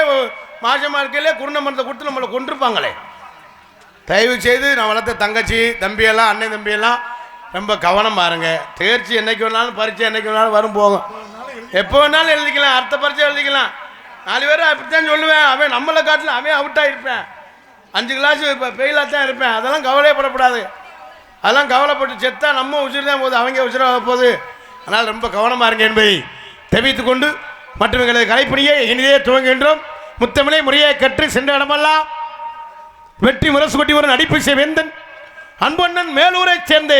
மாசமாக இருக்கையிலே குருண மரத்தை கொடுத்து நம்மளை கொண்டிருப்பாங்களே. தயவு செய்து நான் வளர்த்த தங்கச்சி தம்பியெல்லாம் அண்ணன் தம்பியெல்லாம் ரொம்ப கவனம் பாருங்க. தேர்ச்சி என்றைக்கு வேணாலும் பரீட்சை என்றைக்கு வேணாலும் வரும் போகும். எப்போ வேணாலும் எழுதிக்கலாம், அடுத்த பரீட்சை எழுதிக்கலாம். 4 பேர் அப்படித்தான் சொல்லுவேன். அவன் நம்மளை காட்டில் அவன் அவுட்டாக இருப்பேன், 5 கிளாஸ் இப்போ ஃபெயிலாக தான் இருப்பேன். அதெல்லாம் கவலைப்படக்கூடாது. அதெல்லாம் கவலைப்பட்டு செத்தா நம்ம உசுறு தான் போகுது, அவங்க உசுராக போகுது. அதனால் ரொம்ப கவனமாக இருங்க என்பதை தெரிவித்துக் கொண்டு மற்றும் எங்களது கலைப்பணியை இனிதே துவங்குகின்றோம். முத்தமிழை முறையை கற்று சென்ற இடமெல்லாம் வெற்றி முரசு கொட்டி ஒரு நடிப்பு வேந்தன் அன்பண்ணன் மேலூரை சேர்ந்த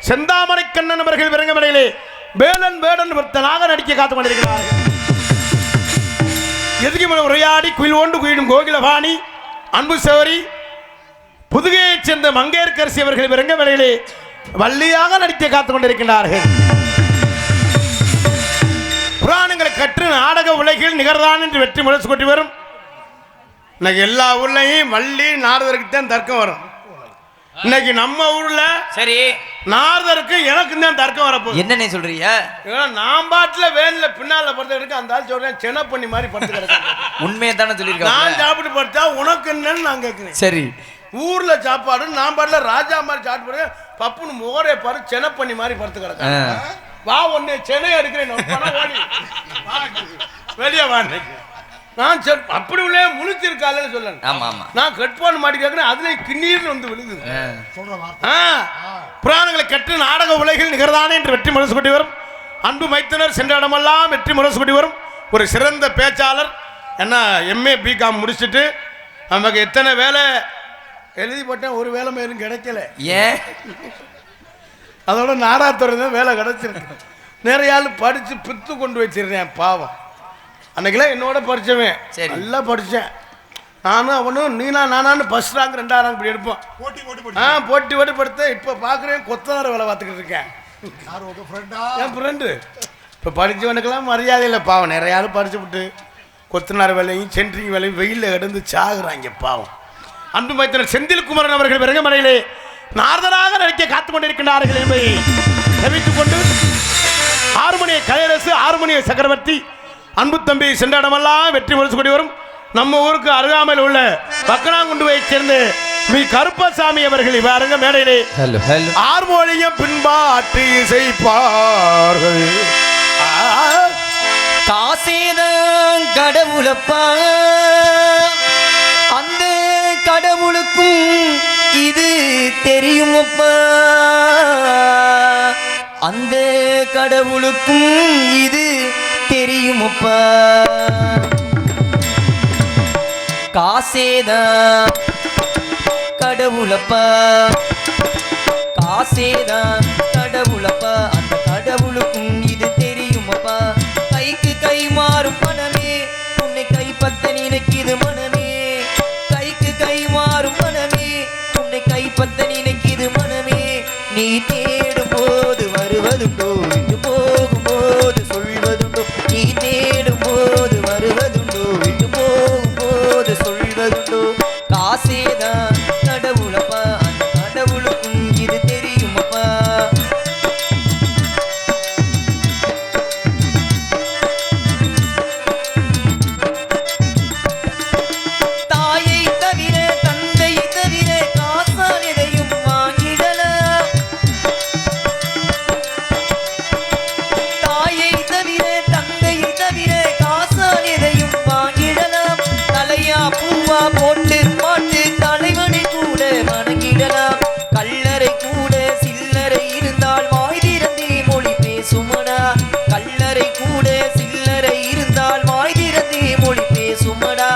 செந்தாமரை கண்ணன் அவர்கள் விரங்கமடையிலே வேலன் வேடன் ஒருத்தனாக நடிக்க காத்துக் கொண்டிருக்கிறார்கள். எதுக்கு உரையாடி குயில் ஒன்று குயிலும் கோகிலபாணி அன்பு சோரி புதுகையைச் சேர்ந்த மங்கையர்கரசி அவர்கள் விரங்கமடையிலே வள்ளியாக நடிக்க காத்துக் கொண்டிருக்கிறார்கள். புராணங்களை கற்று நாடக உலகில் நிகர்தான் என்று வெற்றி முரசு கொட்டி வரும். இன்னைக்கு எல்லா ஊர்லையும் வள்ளி நாரதருக்கு தான் தர்க்கம் வரும். இன்னைக்கு நம்ம ஊர்ல சரி நாரதருக்கு எனக்கு தான் தர்க்கம் வரப்போகுது. என்னன்னு சொல்றீங்க? நான் பாட்டுல வேன்ல பின்னால படுத்து அந்த ஆள் சொல்றேன் சென்ன பண்ணி மாதிரி படுத்து கிடக்கேன். உண்மையை தானே சொல்லியிருக்கேன். நான் சாப்பிட்டு படுத்தா உனக்கு என்னன்னு நான் கேட்கிறேன். சரி, ஊர்ல சாப்பாடு நான் பாட்டுல ராஜா மாதிரி சாப்பிட்டு பப்புன்னு முகரே பாரு சென்ன பண்ணி மாதிரி படுத்து கிடக்கேன். வா ஒன்னு சென்னை எடுக்கிறேன் வெளியே வா. நான் அப்படி உள்ள முழிச்சிருக்காளன்னு சொல்ல. நான் ஹெட்போன் மாட்டி கேட்கிறேன், அதுல கிண்ணீர்னு வந்து விழுகுது. புராணங்களை கற்று நாடக உலகில் நிகர்தானே என்று வெற்றி முரசு கொட்டி வரும். அன்பு மைத்தனர் சென்ற இடமெல்லாம் வெற்றி முரசு கொட்டி வரும். ஒரு சிறந்த பேச்சாளர். என்ன எம்ஏ பிகாம் முடிச்சுட்டு நமக்கு எத்தனை வேலை எழுதி போட்டேன், ஒரு வேலை மேலும் கிடைக்கல. ஏன்? அதோட நாடாத்துறை தான் வேலை கிடைச்சிருக்கு. நிறைய ஆள் படித்து பித்து கொண்டு வச்சிருந்தேன் பாவம். அன்னைக்கெல்லாம் என்னோட படித்தவன், சரி, நல்லா படித்தேன். நானும் அவனும் நீனா நானான்னு ஃபர்ஸ்ட் ரேங்க் 2ஆம் ரேங்க் இப்படி எடுப்போம். போட்டி போட்டு படுத்தேன். இப்போ பார்க்குறேன் கொத்தனார வேலை பார்த்துக்கிட்டு இருக்கேன். என் ஃப்ரெண்டு இப்போ படித்தவனுக்கெல்லாம் மரியாதை இல்லை பாவம். நிறைய ஆள் படிச்சு விட்டு கொத்தனார் வேலையும் சென்ட்ரிங் வேலையும் வெயிலில் கிடந்து சாகுறாங்க பாவம். அன்பு மைத்தனர் செந்தில்குமரன் அவர்கள் விரங்கமலையிலே நாரதராக நடிக்க காத்துக் கொண்டிருக்கின்றார்கள் என்பதை தெரிவித்துக் கொண்டு ஹார்மோனிய கலையரசு ஹார்மோனிய சக்கரவர்த்தி அன்பு தம்பி சென்ற இடமெல்லாம் வெற்றி முரசு கொண்டு வரும் நம்ம ஊருக்கு அருகாமையில் உள்ள பக்கனாங்குண்டுவைச் சேர்ந்த மீ கருப்பசாமி அவர்கள் இவ்வாறுங்க மேடையிலே ஹார்மோனியம் பின்பாட்டு இசைப்பார்கள். காசேதான் கடவுளப்பா, அந்த கடவுளுக்கும் இது தெரியுமப்பா, அந்த கடவுளுக்கும் இது தெரியுமப்பா. காசேதான் கடவுளப்பா, காசேதான் கடவுளப்பா, அந்த கடவுளுக்கும் இது தெரியுமப்பா. கைக்கு கை மாறும் பணமே, உன்னை கைப்பற்ற நினைக்குது மனமே. கைக்கு கை மாறும் பணமே, உன்னை கைப்பற்ற நினைக்குது மனமே. நீ தேடும் போது வருவதுண்டோ, விட்டு போகும் போது சொல்வதுண்டோ. நீ தேடும் போது வருவதுண்டோ, விட்டு போகும் போது சொல்வதுண்டோ. காசேதான் கடவுளப்பா, அந்த கடவுளுக்கும் இது தெரியுமப்பா. தாயை தவிர தந்தையை தவிர காசால் எதையும் வாங்கிடலாம். தாயை தவிர தந்தையை தவிர காசால் எதையும் வாங்கிடலாம். தலையா பூவா போட்டு பாட்டு தலைவனை கூட வணங்கிடலாம். கல்லறை கூட சில்லறை இருந்தால் வாய் திறந்தே மொழி பேசுமடா. கல்லறை கூட சில்லறை இருந்தால் வாய் திறந்தே மொழி பேசுமடா.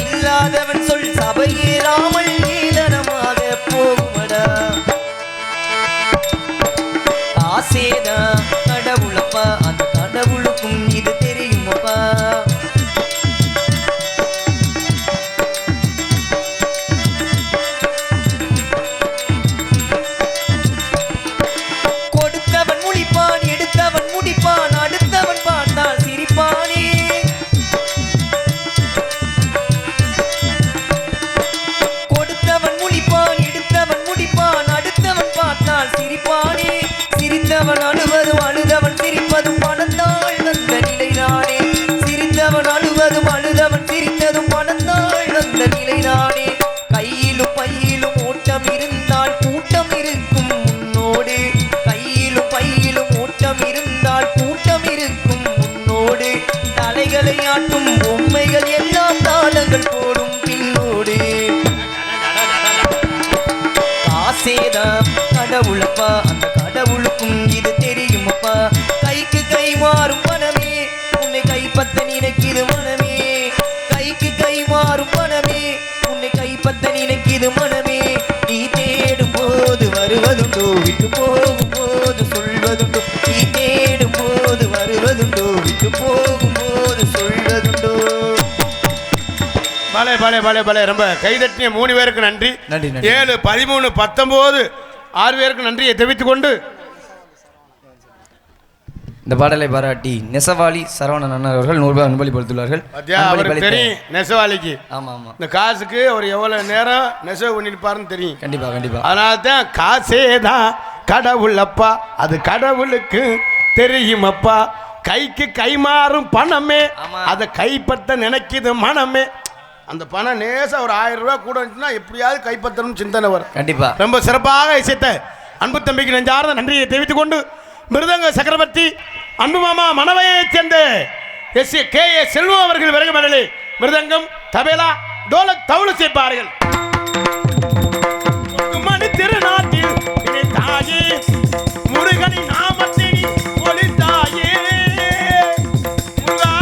இல்லாதவன் சொல் சபையேறாமல் ஏளனமாக போகுமடா. காசேதான் கடவுளப்பா, அந்த கடவுளுக்கும் இது தெரியுமப்பா. கொடுத்தவன் முழிப்பான், எடுத்தவன் முடிப்பான், அடுத்தவன் பார்த்தால் சிரிப்பானே. கொடுத்தவன் முழிப்பான், எடுத்தவன் முடிப்பான், அடுத்தவன் பார்த்தால் சிரிப்பானே. சிரித்தவன் அழுவதும் அழுதவன் சிரிப்பதும் பணத்தால் வந்த நிலைதானே. சிரித்தவன் அழுவதும் அழுதவன் சிரித்ததும் பணத்தால் வந்த நிலைதானே. கையிலும் பையிலும் ஓட்டம் இருந்தால் கூட்டம் இருக்கும் முன்னோடு. கையிலும் பையிலும் ஓட்டம் இருந்தால் கூட்டம் இருக்கும் முன்னோடு. தலைகளை ஆட்டும் பொம்மைகள் எல்லாம் தாளங்கள் போடும் பின்னோடு. காசேதான் கடவுளப்பா, அந்த கடவுளுக்கும் இது தெரியுமப்பா. கைக்கு கை மாறும் பணமே, உன்னை கைப்பற்ற நினைக்குது மனமே. கைக்கு கை மாறும் பணமே, உன்னை கைப்பற்ற நினைக்குது மனமே. நீ தேடும் போது வருவதுண்டோ, விட்டு போகும் போது சொல்வதுண்டோ. நீ தேடும் போது வருவதுண்டோ, விட்டு போகும் போது சொல்வதுண்டோ. பலே பலே பலே பலே. ரொம்ப கைதட்டிய 3 பேருக்கு நன்றி. நன்றி, நன்றி. 7, 13, 19 6 பேருக்கு நன்றியை தெரிவித்துக் கொண்டு இந்த பாடலை பாராட்டி நெசவாளி சரவணன் அண்ணன் அவர்கள் 100 ரூபாய் அன்பளிப்படுத்துள்ளார்கள். அவருக்கு தெரியும் நெசவாளிக்கு ஆமா ஆமா, இந்த காசுக்கு அவர் எவ்வளவு நேரம் நெசவு பண்ணிருப்பாருன்னு தெரியும். கண்டிப்பா கண்டிப்பா. அதனால தான் காசேதான் கடவுளப்பா, அது கடவுளுக்கு தெரியுமப்பா. கைக்கு கை மாறும் பணமே, ஆமா. அதை கைப்பற்ற நினைக்குது மனமே. அந்த பணம் நேசா ஒரு 1000 ரூபாய் கூட இருந்துச்சுன்னா எப்படியாவது கைப்பற்றணும் சிந்தனை வரும். கண்டிப்பா. ரொம்ப சிறப்பாக இசைத்த அன்பு தம்பிக்கு நெஞ்சார்ந்த நன்றியை தெரிவித்துக் கொண்டு மிருதங்க சக்கரவர்த்தி அன்பு மாமா மணவையைச் சேர்ந்த கே.ஏ. செல்வம் அவர்கள் விறகு மடலே மிருதங்கம் தபேலா டோலக் தவுளு சேர்ப்பார்கள். மணி திருநாட்டில் தாயே முருகனை நாமத்தினி ஒளித்தாயே முருகா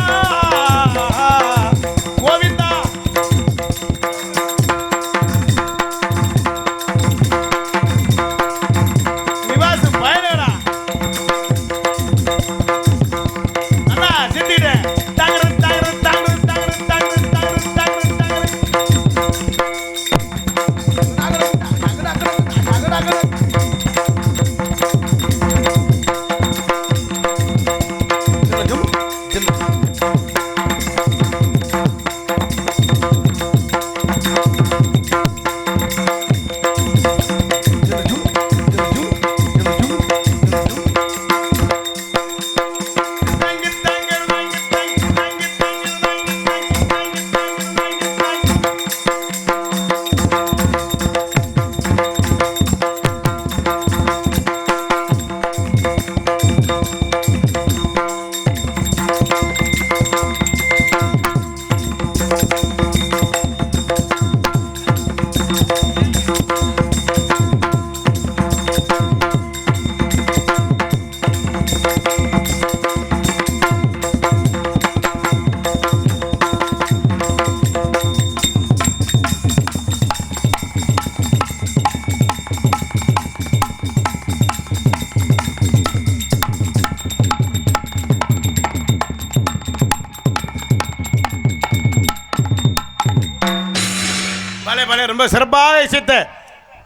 பலே பலே ரொம்ப சிறப்பாக இசைத்த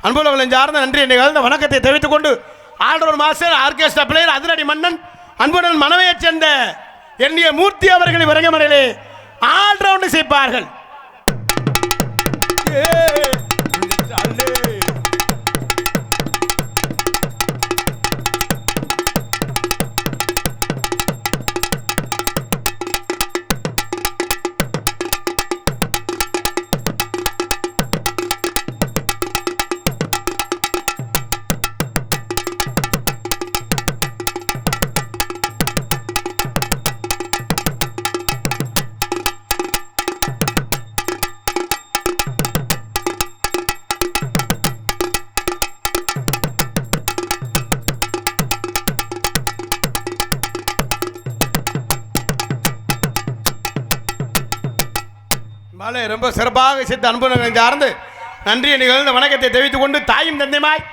அன்புள்ளவர்களின் சார்ந்த நன்றி என்னை கலந்த வணக்கத்தை தெரிவித்துக் கொண்டு ஆல்ரவுண்ட் மாஸ்டர் ஆர்கெஸ்ட்ரா பிளேயர் அதிரடி மன்னன் அன்புடன் மனவையைச் சேர்ந்த எண்ணிய மூர்த்தி அவர்களை விரங்கமடையிலே ஆல்ரவுண்ட் இசைப்பார்கள். மாலை ரொம்ப சிறப்பாக சித்த அனுபவங்களை சார்ந்து நன்றி நிகழ்ந்த வணக்கத்தை தெரிவித்துக் கொண்டு தாயும் தந்தைமாய்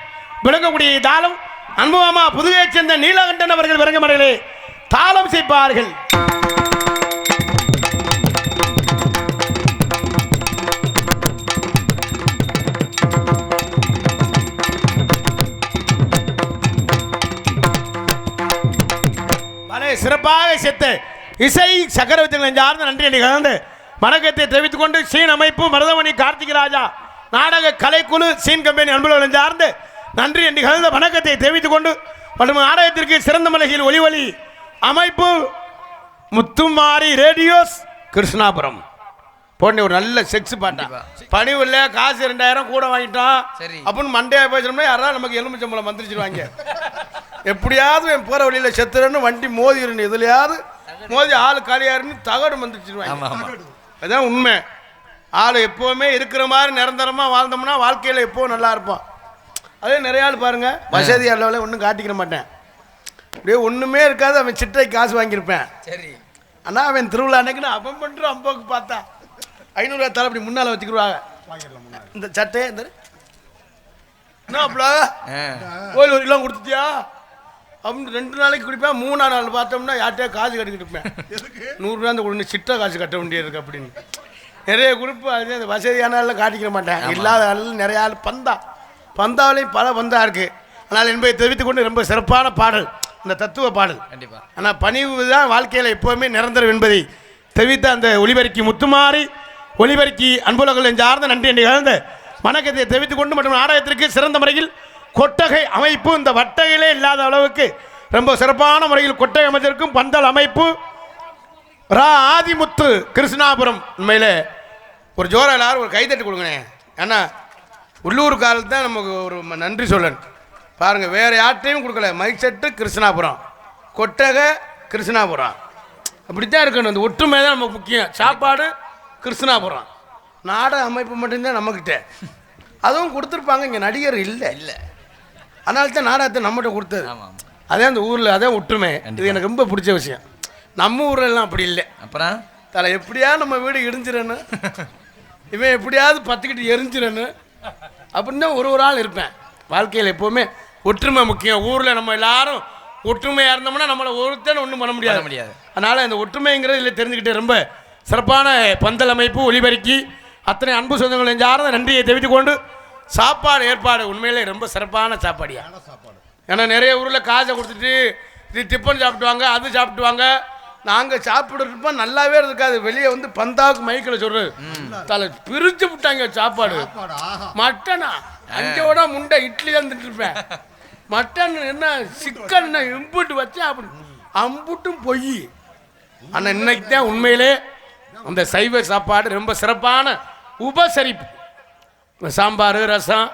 விளங்கக்கூடிய தாளம் அனுபவமா புதுகையைச் சேர்ந்த நீலகண்டன் அவர்கள் விரங்கமடையிலே தாளம் செய்ப்பார்கள். மாலை சிறப்பாக சித்த இசை சக்கரவர்த்திகளை சார்ந்த நன்றி நிகழ்ந்து வணக்கத்தை தெரிவித்துக் கொண்டு சீன் அமைப்பு மருதமணி கார்த்திகராஜா நாடக கலைக்குழு சீன் கம்பெனி அன்புடன் சார்ந்து நன்றி என்று கலந்த வணக்கத்தை தெரிவித்துக் கொண்டு மற்றும் நாடகத்திற்கு சிறந்த மலையில் ஒளிவலி அமைப்பு முத்துமாரி ரேடியோஸ் கிருஷ்ணாபுரம் போன்ற ஒரு நல்ல செக்ஸ் பாட்டா பணிவு இல்லை காசு 2000 கூட வாங்கிட்டோம் அப்படின்னு மண்டையா பேசுறோம்னா யாராவது நமக்கு எலுமிச்சம்பளம் மந்திரிச்சிருவாங்க. எப்படியாவது என் போகிற வழியில் செத்துறன்னு வண்டி மோதிரன்னு எதுலையாவது மோதி ஆள் காலியாருன்னு தகடு மந்திரிச்சிருவாங்க. அதுதான் உண்மை. ஆள் எப்போவுமே இருக்கிற மாதிரி நிரந்தரமாக வாழ்ந்தோம்னா வாழ்க்கையில் எப்போவும் நல்லா இருப்போம். அதே நிறைய ஆள் பாருங்கள் வசதி அளவில் ஒன்றும் காட்டிக்கிற மாட்டேன், அப்படியே ஒன்றுமே இருக்காது. அவன் சிட்டைக்கு காசு வாங்கியிருப்பேன். சரி, ஆனால் அவன் திருவிழா அன்னைக்குன்னு அவன் பண்ணுற அம்போக்கு பார்த்தா 500 ரூபா தலை அப்படி முன்னால் வச்சுக்கிடுவாங்க. இந்த சட்டையே இந்த என்ன அப்படா கோயில் 1 கிலோ கொடுத்துட்டியா அப்படின்னு 2 நாளைக்கு குடிப்பேன். 3ஆம் நாள் பார்த்தோம்னா யார்கிட்டயா காசு கட்டிக்கிட்டு இருப்பேன். 100 ரூபா அந்த கொடுங்க சிட்டை காசு கட்ட வேண்டியிருக்கு அப்படின்னு நிறைய குரூப்பு. அது அந்த வசதியான ஆளில் காட்டிக்கிற மாட்டேன். இல்லாத ஆள் நிறைய ஆள் பந்தாவிலையும் பல பந்தா இருக்குது. ஆனால் என்பதை தெரிவித்துக் கொண்டு ரொம்ப சிறப்பான பாடல் அந்த தத்துவ பாடல். கண்டிப்பாக ஆனால் பணிவு தான் வாழ்க்கையில் எப்போவுமே நிரந்தரம் என்பதை தெரிவித்த அந்த ஒளிபெருக்கி முத்துமாரி ஒளிபெருக்கி அன்புலகங்கள் சார்ந்த நன்றி என்று கலந்த வணக்கத்தை தெரிவித்துக் கொண்டு மற்றும் நாடகத்திற்கு சிறந்த முறையில் கொட்டகை அமைப்பு இந்த வட்டகையிலே இல்லாத அளவுக்கு ரொம்ப சிறப்பான முறையில் கொட்டகை அமைச்சிருக்கும் பந்தல் அமைப்பு ஆதிமுத்து கிருஷ்ணாபுரம். உண்மையில் ஒரு ஜோர எல்லாரும் ஒரு கைத்தட்டு கொடுங்கண்ணே. ஏன்னா உள்ளூர் காலத்தில் தான் நமக்கு ஒரு நன்றி சொல்லணும். பாருங்கள், வேறு யார்ட்டையும் கொடுக்கல. மைக் செட்டு கிருஷ்ணாபுரம், கொட்டகை கிருஷ்ணாபுரம், அப்படித்தான் இருக்கணும். அந்த ஒற்றுமை தான் நமக்கு முக்கியம். சாப்பாடு கிருஷ்ணாபுரம், நாடக அமைப்பு மட்டும்தான் நம்மக்கிட்ட. அதுவும் கொடுத்துருப்பாங்க. இங்கே நடிகர் இல்லை இல்லை, அதனால தான் நாடகத்தை நம்மகிட்ட கொடுத்தது. அதே அந்த ஊரில் அதே ஒற்றுமை. இது எனக்கு ரொம்ப பிடிச்ச விஷயம். நம்ம ஊரெல்லாம் அப்படி இல்லை. அப்புறம் தலை எப்படியாவது நம்ம வீடு இடிஞ்சிடன்னு, இவன் எப்படியாவது பத்துக்கிட்டு எரிஞ்சிடன்னு அப்படின்னு தான் ஒரு ஆள் இருப்பேன். வாழ்க்கையில் எப்போவுமே ஒற்றுமை முக்கியம். ஊரில் நம்ம எல்லாரும் ஒற்றுமையாக இருந்தோம்னா நம்மளை ஒருத்தன் ஒன்றும் பண்ண முடியாது. அதனால் அந்த ஒற்றுமைங்கிறது இல்லை தெரிஞ்சுக்கிட்டு ரொம்ப சிறப்பான பந்தல் அமைப்பு ஒளிபெருக்கி அத்தனை அன்பு சொந்தங்களை சார்ந்த நன்றியை தெரிவித்துக் கொண்டு சாப்பாடு ஏற்பாடு உண்மையிலே ரொம்ப சிறப்பான சாப்பாடியா. ஏன்னா நிறைய ஊரில் காசை கொடுத்துட்டு இது டிஃபன் சாப்பிட்டுவாங்க, அது சாப்பிட்டுவாங்க. நாங்கள் சாப்பிட்றப்ப நல்லாவே இருக்காது. வெளியே வந்து பந்தாவுக்கு மைக்கில் சொல்கிறது தலை பிரித்து விட்டாங்க சாப்பாடு. மட்டனா அஞ்சோட முண்டை இட்லி தான் திட்டுருப்பேன். மட்டன் என்ன சிக்கன் இம்புட்டு வச்சு அப்படி அம்புட்டும் பொய். ஆனால் இன்னைக்கு தான் உண்மையிலே அந்த சைவ சாப்பாடு ரொம்ப சிறப்பான உபசரிப்பு. சாம்பார் ரசம்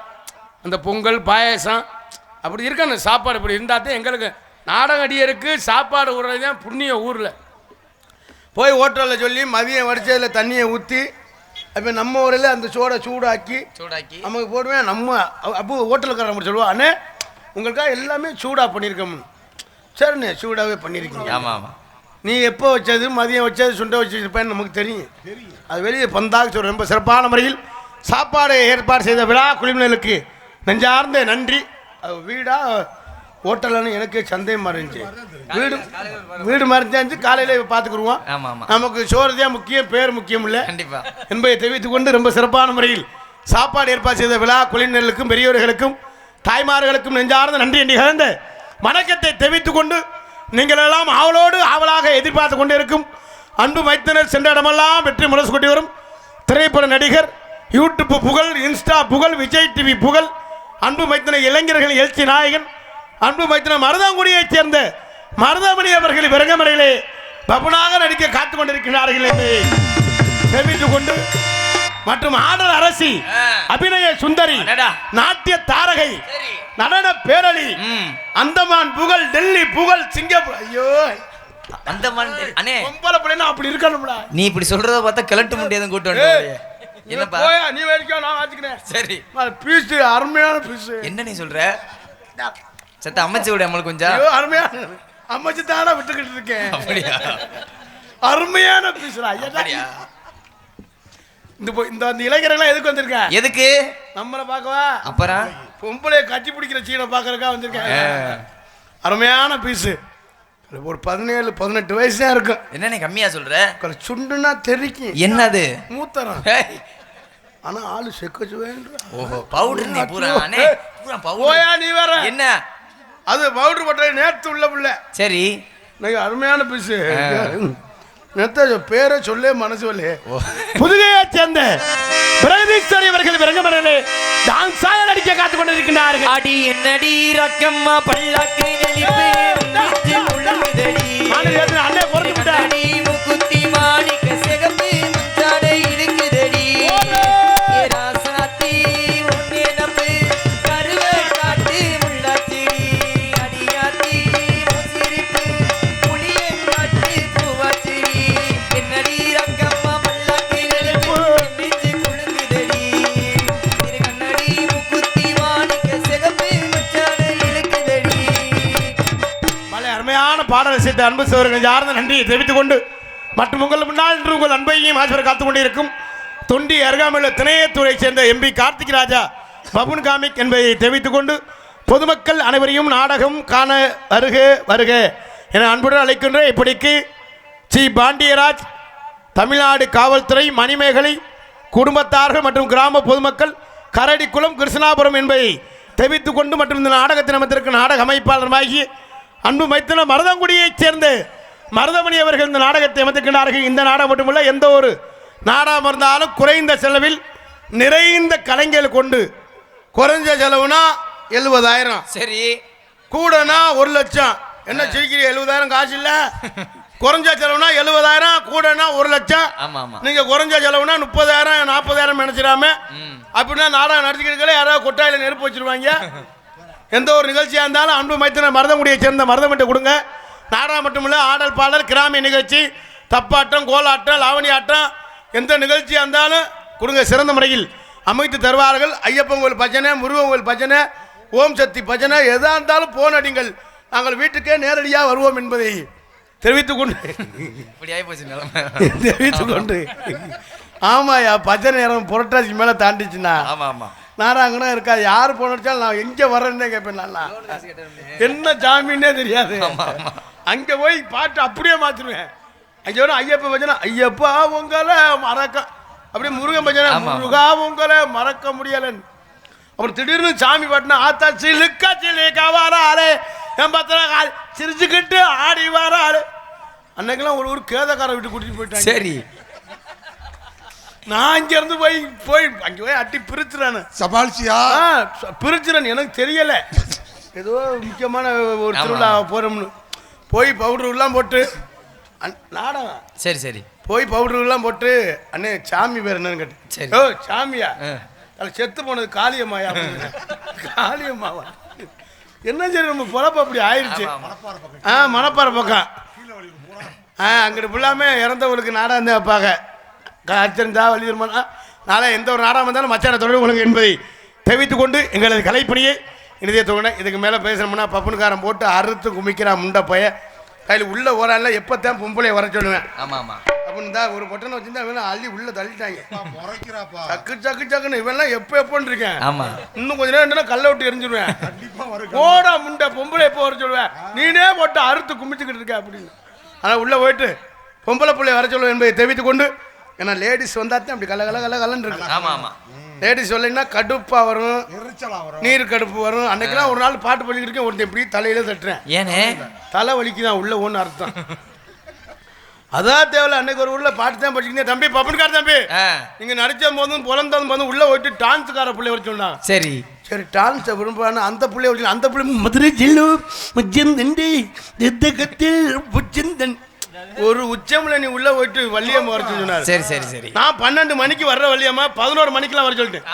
அந்த பொங்கல் பாயசம் அப்படி இருக்க அந்த சாப்பாடு இப்படி இருந்தால் தான் எங்களுக்கு நாடகடியருக்கு சாப்பாடு ஊறது தான் புண்ணிய. ஊரில் போய் ஹோட்டலில் சொல்லி மதியம் வடிச்சதில் தண்ணியை ஊற்றி அப்போ நம்ம ஊரில் அந்த சோடை சூடாக்கி நமக்கு போடுவேன். நம்ம அப்போ ஹோட்டலுக்காரங்க சொல்லுவோம், அண்ணே உங்களுக்காக எல்லாமே சூடாக பண்ணியிருக்கோம். சரிண்ணே சூடாகவே பண்ணியிருக்கீங்க. ஆமாம் ஆமாம், நீ எப்போ வச்சது மதியம் வச்சது சுண்டை வச்சுருப்பேன்னு நமக்கு தெரியும். அது வெளியே பந்தாக சொல்கிற ரொம்ப சிறப்பான முறையில் சாப்பாடு ஏற்பாடு செய்த விழா குழுவினருக்கு நெஞ்சார்ந்த நன்றி. அது வீடா ஹோட்டல்னு எனக்கு சந்தேகமாக இருந்துச்சு. வீடு மறைஞ்சாச்சு காலையில் பார்த்துக்குருவோம். நமக்கு சோறு தான் முக்கியம், பேர் முக்கியம் இல்லை என்பதை தெரிவித்துக் கொண்டு ரொம்ப சிறப்பான முறையில் சாப்பாடு ஏற்பாடு செய்த விழா குழுவினர்களுக்கும் பெரியோர்களுக்கும் தாய்மார்களுக்கும் நெஞ்சார்ந்த நன்றி என்று கலந்த வணக்கத்தை தெரிவித்துக் கொண்டு நீங்கள் எல்லாம் ஆவலாக எதிர்பார்த்து கொண்டிருக்கும் அன்பு மைத்தனர் சென்ற இடமெல்லாம் வெற்றி முரசு கொண்டு வரும் திரைப்பட நடிகர், யூடியூப் புகழ், இன்ஸ்டா புகழ், விஜய் டிவி புகழ், அன்பு மைத்தனர் இளைஞர்கள் எழுச்சி நாயகன், அன்பு மைத்தனர் மருதாங்குடியைச் சேர்ந்த மருதமணி அவர்கள் விரங்கமடையிலே பபுனாக நடிக்க காத்துக் கொண்டிருக்கிறார்கள் என்று தெரிவித்துக் கொண்டு மற்றும் ஆடல் அரசி, அபிநய சுந்தரி, நாட்டிய தாரகை, நடன பேரழி, அந்தமான் புகழ், டெல்லி புகழ், சிங்கப்பூர். ஐயோ அந்தமான் அண்ணே பொம்பளை பிள்ளைன்னா அப்படி இருக்கணும்டா. நீ இப்படி சொல்றத பார்த்தா கிளட்டு முடியாது கூட்டு வந்து என்னப்பா நீ வேடிக்கை நான் வாசிக்கிறேன். சரி பீஸ் அருமையான பீஸ். என்ன நீ சொல்ற? சத்த அமைச்சு விட நம்மளுக்கு கொஞ்சம். ஐயோ அருமையான அமைச்சு தானே விட்டுக்கிட்டு இருக்கேன். அப்படியா? அருமையான பீஸ்டா. ஐயா இந்த இளைஞர்கள்லாம் எதுக்கு வந்திருக்கேன்? எதுக்கு? நம்மளை பார்க்கவா? அப்புறம் பொம்பளை கட்டி பிடிக்கிற சீனை பார்க்கறக்கா வந்திருக்கேன். அருமையான பீஸு. ஒரு 17-18 வயசு தான் இருக்கும். என்ன நீ கம்மியா சொல்ற? சுண்டுனா தெரிக்கும். என்னது? மூத்தரம். ஆனா ஆளு செக்கச்சு வேண்டாம். ஓஹோ பவுடர் நீ பூரா அண்ணே பூரா பவுடர். ஓயா நீ வேற. என்ன? அது பவுடர் போட்ட நேத்து உள்ள புள்ள. சரி. நீங்க அருமையான பீஸு. நேத்த பேரை சொல்லே மனசு வரல. புதுகையை சேர்ந்த பிரகதீஸ்வரி அவர்கள் விரங்கமடையிலே டான்ஸாக நடிக்க காத்துக் கொண்டிருக்கிறார்கள். அடி என்னடி ரக்கம்மா பல்லாக்கு நெளிப்பு நெஞ்சு முழுங்குதடி. அண்ணே பொறுத்து விட்டா. அடி முக்குத்தி மாணிக்க சிகப்பு முத்தாடை இழுக்குதடி. ஏ ராசாத்தி உன்னே நம்பு கருவை காட்டு முள்ளாச்சிடி. அடியாத்தி முசிரிப்பு புளியை காட்டு பூவாச்சிடி. என்னடி ரக்கம்மா பல்லாக்கு நெளிப்பு நெஞ்சு முழுங்குதடி. இரு கண்ணடி முக்குத்தி மாணிக்க சிகப்பு முத்தாடை இழுக்குதடி. அருமையான பாடல் செய்த அன்பு சோழர்கள் யார்ந்த நன்றியை தெரிவித்துக் கொண்டு மற்றும் உங்கள் முன்னால் இன்று உங்கள் அன்பையும் ஆசிரியர் காத்துக் கொண்டிருக்கும் தொண்டி அருகாமையுள்ள திணையத்துறையைச் சேர்ந்த எம்பி கார்த்திக் ராஜா பபுன் காமிக் என்பதை தெரிவித்துக் கொண்டு பொதுமக்கள் அனைவரையும் நாடகம் காண வருக என அன்புடன் அழைக்கின்ற இப்படிக்கு ஸ்ரீ பாண்டியராஜ், தமிழ்நாடு காவல்துறை, மணிமேகலை குடும்பத்தார்கள் மற்றும் கிராம பொதுமக்கள், கரடிக்குளம், கிருஷ்ணாபுரம் என்பதை தெரிவித்துக் கொண்டு மற்றும் இந்த நாடகத்தின் அமைத்திருக்கும் நாடக அமைப்பாளருமாகி அன்பு மைத்தனர் மருதங்குடியைச் சேர்ந்த மருதமணி அவர்கள் இந்த நாடகத்தை அமைத்திருக்கிறார்கள். இந்த நாடகம் மட்டுமல்ல, எந்த ஒரு நாடகம் இருந்தாலும் குறைந்த செலவில் நிறைந்த கலைஞர்கள் கொண்டு குறைஞ்ச செலவுனா 70,000, சரி கூடனா 1,00,000. என்ன சிரிக்கிறீங்க? 70,000 காசு இல்ல. குறைஞ்ச செலவுனா 70,000, கூடனா 1,00,000. ஆமா ஆமா. நீங்க குறைஞ்ச செலவுனா 30,000 40,000 நினைச்சிடாம அப்படின்னா நாடகம் நடத்திக்கிறதுல யாராவது கொட்டாயில நெருப்பு வச்சிருவாங்க. எந்த ஒரு நிகழ்ச்சியாக இருந்தாலும் அன்பு மைத்தனர் மருதங்குடியை சேர்ந்த மருதமட்டை கொடுங்க. நாடகம் மட்டுமில்ல, ஆடல் பாடல், கிராமிய நிகழ்ச்சி, தப்பாட்டம், கோலாட்டம், லாவணி ஆட்டம், எந்த நிகழ்ச்சியாக இருந்தாலும் கொடுங்க. சிறந்த முறையில் அமைத்து தருவார்கள். ஐயப்பன் கோயில் பஜனை, முருகன் கோயில் பஜனை, ஓம் சக்தி பஜனை, எதாக இருந்தாலும் போன் அடிங்கள், நாங்கள் வீட்டுக்கே நேரடியாக வருவோம் என்பதை தெரிவித்துக் கொண்டு தெரிவித்துக் கொண்டு ஆமாயா பஜனை நேரம் புரட்டாசி மேலே தாண்டிச்சுன்னா ஆமா ஆமா நாராங்கனா இருக்காது. யார் போனாலும் நான் எங்கே வரேன்னே கேட்பேன். நல்லா என்ன ஜாமீனே தெரியாது. அங்கே போய் பாட்டு அப்படியே மாற்றிடுவேன். அங்கே வரும் ஐயப்ப பஜனை, ஐயப்பா உங்களை மறக்க, அப்படியே முருகன் பஜனை, முருகா உங்களை மறக்க முடியலன்னு. அப்புறம் திடீர்னு சாமி பாட்டுனா ஆத்தா சிலுக்கா சிலுக்கா வாராளே என் பத்திர சிரிச்சுக்கிட்டு ஆடி வாராளே. அன்னைக்கெல்லாம் ஒரு கேதக்காரை விட்டு கூட்டிட்டு போயிட்டாங்க. சரி. நான் இங்கேருந்து போய் அங்கே போய் அட்டி பிரிச்சுறானு. சமாளிச்சியா? பிரிச்சுறேன்னு எனக்கு தெரியல. ஏதோ முக்கியமான ஒரு திருவிழா போகிறோம்னு போய் பவுடர்லாம் போட்டு நாடகம். சரி சரி. போய் பவுடர்லாம் போட்டு அண்ணே சாமி பேர் என்னன்னு கேட்டு, ஓ சாமியா, அதில் செத்து போனது காளியம்மாயா. காளியம்மாவா? என்ன சரி நம்ம பொழப்பு அப்படி ஆயிடுச்சு. மணப்பாறை பக்கம் அங்கிட்டு ஃபுல்லாமே இறந்தவங்களுக்கு நாடகம் தான் வைப்பாங்க. அர்ச்சந்தா வழி திருமணா நாளை எந்த ஒரு நாடகம் வந்தாலும் மச்சான தொடர்பு கொள்ளுங்க என்பதை தெரிவித்துக் கொண்டு எங்களது கலைப்பணியை இறுதியை தொடங்கினேன். இதுக்கு மேலே பேசணும்னா பப்புனுக்காரன் போட்டு அறுத்து குமிக்கிறான் முண்டை போய கையில் உள்ள ஓரால எப்போத்தான் பொம்பளையை வர சொல்லுவேன். ஆமா ஆமா. அப்படின்னு தான் ஒரு பொட்டனை வச்சிருந்தா இவெல்லாம் அள்ளி உள்ள தள்ளிட்டாங்க. சக்கு சக்கு சக்குன்னு இவெல்லாம் எப்போன்னு இருக்கேன். ஆமா. இன்னும் கொஞ்ச நேரம் கல்லை விட்டு எரிஞ்சிருவேன். போடா முண்டை பொம்பளை எப்போ வர சொல்லுவேன், நீனே போட்டு அறுத்து குமிச்சுக்கிட்டு இருக்க அப்படின்னு. ஆனால் உள்ளே போயிட்டு பொம்பளை பிள்ளைய வர சொல்லுவேன் என்பதை தெரிவித்துக் கொண்டு, ஏன்னா லேடிஸ் வந்தாத்தான் அப்படி கல கல கல கலன்னு இருக்கு. ஆமா ஆமா. லேடிஸ் சொல்லிங்கன்னா கடுப்பா வரும், எரிச்சலா வரும், நீர் கடுப்பு வரும். அன்னைக்கெல்லாம் ஒரு நாள் பாட்டு படிக்கிட்டு இருக்கேன், ஒருத்தன் இப்படி தலையில தட்டுறேன். ஏனே தலை வலிக்குதான் உள்ள ஒன்று அர்த்தம். அதான் தேவையில்ல. அன்னைக்கு ஒரு ஊர்ல பாட்டு தான் படிச்சுக்கிட்டே, தம்பி பப்பன்கார தம்பி நீங்க நடிச்ச போதும் புலந்ததும் போதும் உள்ள போயிட்டு டான்ஸுக்கார பிள்ளை வர சொன்னாங்க. சரி சரி டான்ஸை விரும்பான அந்த பிள்ளை வச்சு, அந்த பிள்ளை மதுரை ஜில்லு முச்சந்தண்டி கத்தில் புச்சந்தன் ஒரு உச்சம்ல நீ உள்ள போயிட்டு வள்ளியம்மா வர சொன்னாரு. சரி சரி சரி. நான் 12 மணிக்கு வர்ற வள்ளியம்மா 11 மணிக்கெல்லாம் வர சொல்லிட்டேன்.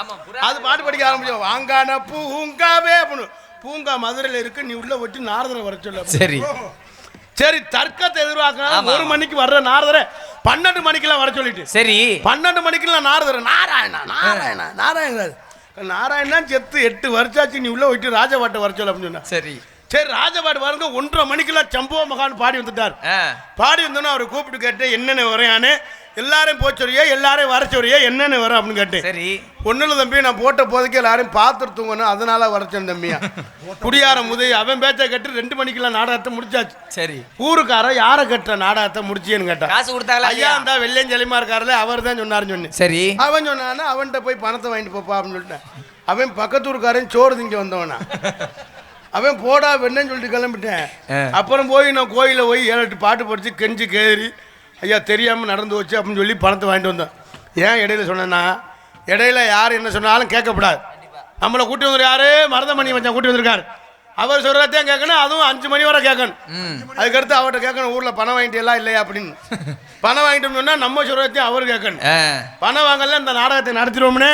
அது பாட்டு படிக்க ஆரம்பிச்சோம். வாங்கான பூங்காவே அப்படின்னு. பூங்கா மதுரையில இருக்கு, நீ உள்ள போயிட்டு நாரதரை வர சொல்ல. சரி சரி தர்க்கத்தை எதிர்பார்க்கணும். 1 மணிக்கு வர்ற நாரதரை 12 மணிக்கெல்லாம் வர சொல்லிட்டு. சரி 12 மணிக்கெல்லாம் நாரதரை நாராயணா நாராயணா நாராயணா நாராயணா செத்து 8 வருஷாச்சு, நீ உள்ள போயிட்டு ராஜபாட்டை வர சொல்ல அப்படின்னு சொன்னா. சரி சரி ராஜபாட்டு பாருங்க. 1:30 மணிக்கெல்லாம் சம்பவ மகான் பாடி வந்துட்டார். பாடி வந்தோன்னா அவரை கூப்பிட்டு கேட்டேன், என்னென்ன வரையானே, எல்லாரையும் போச்சொரியா எல்லாரையும் வர சொரியா என்னென்ன வரும் அப்படின்னு கேட்டேன். சரி ஒன்னும் தம்பி, நான் போட்ட போதைக்கு எல்லாரையும் பார்த்துட்டு தூங்கணும், அதனால வரச்சேன் தம்பியா. குடியார முதல் அவன் பேச்சை கேட்டு 2 மணிக்கெல்லாம் நாடகத்தை முடிச்சாச்சு. சரி ஊருக்கார யாரை கட்டுற நாடகத்தை முடிச்சேன்னு கேட்டான். காசு கொடுத்தாங்களா? ஐயா இந்த வெள்ளையஞ்சலிமா இருக்காருல்ல, அவர் தான் சொன்னாருன்னு சொன்னேன். சரி அவன் சொன்னான்னா அவன்கிட்ட போய் பணத்தை வாங்கிட்டு போப்பா அப்படின்னு சொல்லிட்டேன். அவன் பக்கத்தூருக்காரன் சோறு திங்க வந்தவனா. அவன் போடா வெண்ணன்னு சொல்லிட்டு கிளம்பிட்டேன். அப்புறம் போய் நான் கோயிலில் போய் 7-8 பாட்டு படித்து கெஞ்சி கேறி, ஐயா தெரியாமல் நடந்து வச்சு அப்படின்னு சொல்லி பணத்தை வாங்கிட்டு வந்தேன். ஏன் இடையில சொன்னேன்னா, இடையில யார் என்ன சொன்னாலும் கேட்கக்கூடாது. நம்மளை கூட்டி வந்துரு யாரு, மருதமணி மச்சான் கூட்டி வந்திருக்காரு, அவர் சொல்கிறதையும் கேட்கணும், அதுவும் 5 மணி வரை கேட்கணும். அதுக்கடுத்து அவர்கிட்ட கேட்கணும், ஊரில் பணம் வாங்கிட்டு எல்லாம் இல்லையா அப்படின்னு. பணம் வாங்கிட்டோம்னா நம்ம சொல்கிறதையும் அவர் கேட்கணும். பணம் வாங்கல இந்த நாடகத்தை நடத்திடுவோம்னு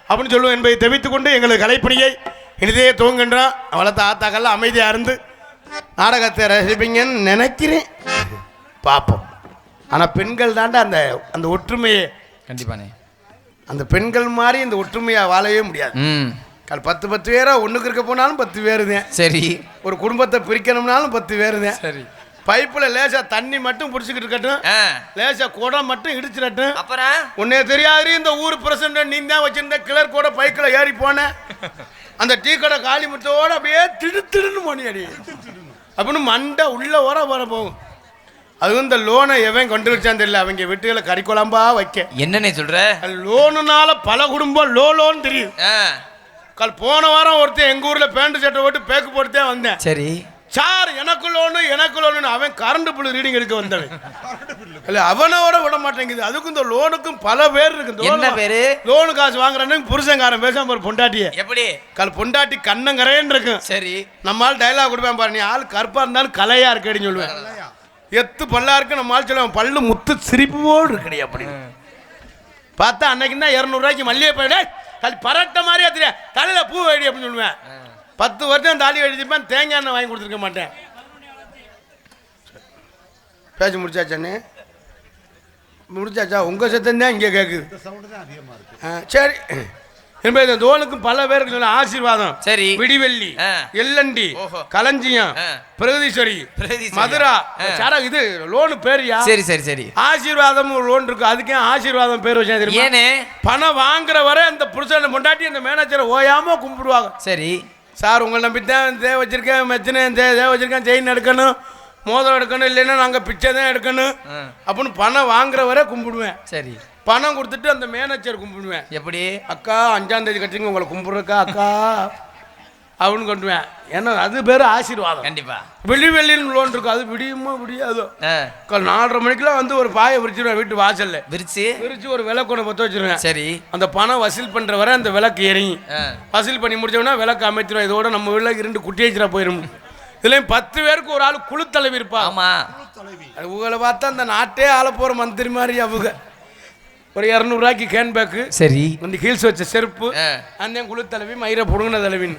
அப்படின்னு சொல்லுவோம் என்பதை தெரிவித்துக் கொண்டு எங்களுக்கு கலைப்பணியை இனிதே துவங்குகின்றோம். அவளத்த ஆத்தாக்கெல்லாம் அமைதியாக இருந்து நாடகத்தை ரசிப்பீங்கன்னு நினைக்கிறேன். பார்ப்போம். ஆனால் பெண்கள் தாண்டா அந்த அந்த ஒற்றுமையை, கண்டிப்பானே அந்த பெண்கள் மாதிரி இந்த ஒற்றுமையாக வாழவே முடியாது. 10 பேரா ஒன்றுக்கு இருக்க போனாலும் 10 பேர் தான். சரி ஒரு குடும்பத்தை பிரிக்கணும்னாலும் 10 பேர் தான். சரி பைப்பில் லேசா தண்ணி மட்டும் பிடிச்சிக்கிட்டு இருக்கட்டும், லேசா குடம் மட்டும் இடிச்சிடட்டும். அப்புறம் உன்னே தெரியாது இந்த ஊர் பிரசிடண்ட் நீ தான் வச்சிருந்த கிளர் கூட பைக்கில் ஏறி போன அந்த டீ கடை காலி முட்டோட அப்படியே திடுத்திடுன்னு போனி அடி அப்படின்னு மண்டை உள்ள வர போகும். அதுவும் இந்த லோனை எவன் கொண்டு வச்சான்னு தெரியல, அவங்க வீட்டுகளை கறிக்குழம்பா வைக்க. என்னன்னே சொல்ற? லோனுனால பல குடும்பம் லோன் தெரியும். போன வாரம் ஒருத்தன் எங்க ஊர்ல பேண்ட் சட்டை போட்டு பேக்கு போட்டுதான் வந்தேன். சரி சார் எனக்கு லோனு அவன் கரண்ட் பில் ரீடிங் எடுக்க வந்தவன். இல்ல அவனோட விட மாட்டேங்குது. அதுக்கும் இந்த லோனுக்கும் பல பேர் இருக்கு. என்ன பேரு? லோனு காசு வாங்குறேன்னு புருஷங்காரன் பேசாம ஒரு பொண்டாட்டிய எப்படி பொண்டாட்டி கண்ணங்கரையன்னு இருக்கும். சரி நம்மால் டைலாக் கொடுப்பேன் பாரு, நீ ஆள் கருப்பா இருந்தாலும் கலையா இருக்கேன்னு சொல்லுவேன். எத்து பல்லா இருக்கு நம்ம ஆள் சொல்லுவேன், பல்லு முத்து சிரிப்பு போல் இருக்கடி அப்படின்னு பார்த்தா அன்னைக்கு தான் 200 ரூபாய்க்கு மல்லிகை போயிட பரட்ட மாதிரியா தெரியும், தலையில பூ வைடி அப்படின்னு சொல்லுவேன். 10 வருஷம் தாலி எழுதிப்பேன், தேங்காய் எண்ணெய் வாங்கி கொடுத்துருக்க மாட்டேன். பேச்சு முடிச்சாச்சானே? முடிச்சாச்சா? உங்கள் சத்தம் தான் இங்கே கேட்குது. சரி என்பது இந்த தோனுக்கும் பல பேருக்கு சொல்ல ஆசீர்வாதம். சரி விடிவெள்ளி, எல்லண்டி, களஞ்சியம், பிரகதீஸ்வரி, மதுரா சாரா இது லோனு பேரியா? சரி சரி சரி ஆசீர்வாதம் ஒரு லோன் இருக்கு. அதுக்கே ஆசீர்வாதம் பேர் வச்சா தெரியுமா? ஏனே பணம் வாங்குற வரை அந்த புருஷனை முண்டாட்டி அந்த மேனேஜரை ஓயாம கும்பிடுவாங்க. சரி சார் உங்களை நம்பி தான் தே வச்சிருக்கேன், மெச்சினே தே வச்சிருக்கேன், செயின் எடுக்கணும், மோதிரம் எடுக்கணும், இல்லைன்னா நாங்கள் பிச்சை தான் எடுக்கணும் அப்படின்னு பணம் வாங்குற வரை கும்பிடுவேன். சரி பணம் கொடுத்துட்டு அந்த மேனேஜர் கும்பிடுவேன். எப்படி? அக்கா 5ஆம் தேதி கட்டிங்க உங்களை கும்பிட்றக்கா அக்கா அப்படின்னு கொண்டுவேன். ஏன்னா அது பேர் ஆசீர்வாதம். கண்டிப்பா வெள்ளின்னு லோன் இருக்கும். அது விடியுமா விடியாதோ 4:30 மணிக்கெல்லாம் வந்து ஒரு பாயை விரிச்சிருவேன் வீட்டு வாசல்ல. விரிச்சு ஒரு விளக்கு பற்ற வச்சிருவேன். சரி அந்த பணம் வசூல் பண்ற வரை அந்த விளக்கு எரியும். வசூல் பண்ணி முடிச்சோம்னா விளக்கு அமைச்சிருவேன். இதோட நம்ம வீட்டில் 2 குட்டி வச்சுரா போயிடும். இதுலயும் 10 பேருக்கு ஒரு ஆள் குழு தலைவி இருப்பா. ஆமா உங்களை பார்த்தா அந்த நாட்டே ஆள போற மந்திரி மாதிரி அவங்க. ஒரு 200 ரூபாய்க்கு கேன் பேக்கு, சரி அந்த ஹீல்ஸ் வச்ச செருப்பு, அந்த குழு தலைவி மயிரை புடுங்கின தலைவின்னு.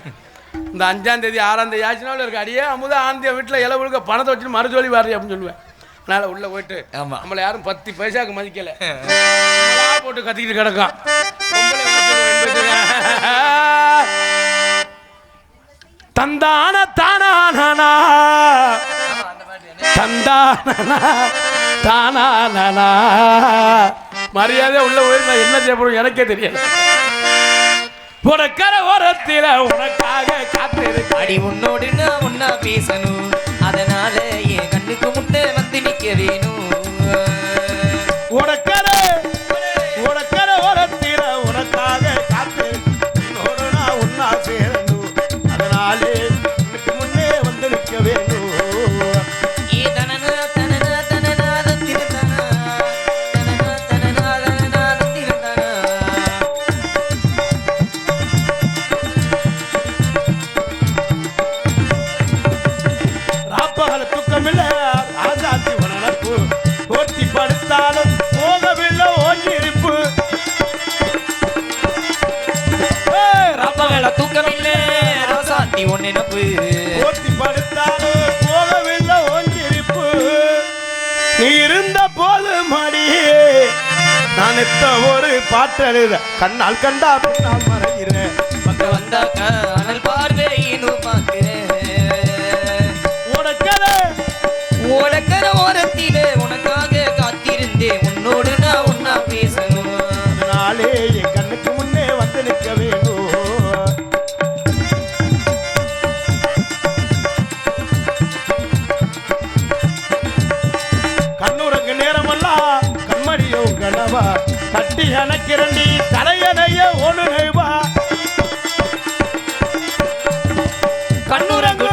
இந்த 5ஆம் தேதி 6ஆம் தேதி ஆச்சுனாலும் இருக்கு. அடியே அமுதா ஆந்தியா வீட்டில் இலவுக்கு பணத்தை வச்சுட்டு மறுஜோலி வாரி அப்படின்னு சொல்லுவேன். அதனால உள்ள போயிட்டு நம்மளை யாரும் 10 பைசாக்கு மதிக்கல போட்டு கத்திக்கிட்டு கிடக்கும். தந்தான தானா தந்தானா தானா மரியாதை உள்ள போய் நான் என்ன செய்யப்படும் எனக்கே தெரியல. உனக்கர ஓரத்தில உனக்காக காத்திருக்க அடி உன்னோடு நான் ஒன்னா பேசணும், அதனால என் கண்ணுக்கு முன்னே வந்து நிக்க வேணும். உனக்கர ஓரத்தில உனக்காக காத்திருக்க நினப்பு போத்தி படுத்தாலும் போகவில்லை ஒன்றிருப்பு நீ இருந்த போது மடியே நான் எத்த ஒரு பாட்டெழுத கண்ணால் கண்டா பின்னால் மறைகிறேன் பக்கம் வந்தாக்க அனல் பார்வை இன்னும் பார்க்கிறேன் ஓடக்கர ஓரத்திலே உனக்காக காத்திருந்தேன் உன்னோடு நான் ஒன்னா பேசணும் அதனாலே என் கண்ணுக்கு முன்னே வந்து நிற்க வேண்டும் கண்ணுறங்கு நேரமெல்லாம் கண்மணியோ கனவா கட்டி அணைக்கிறண்டி தலையணைய ஒண்ணு நெய்வா கண்ணுறங்கு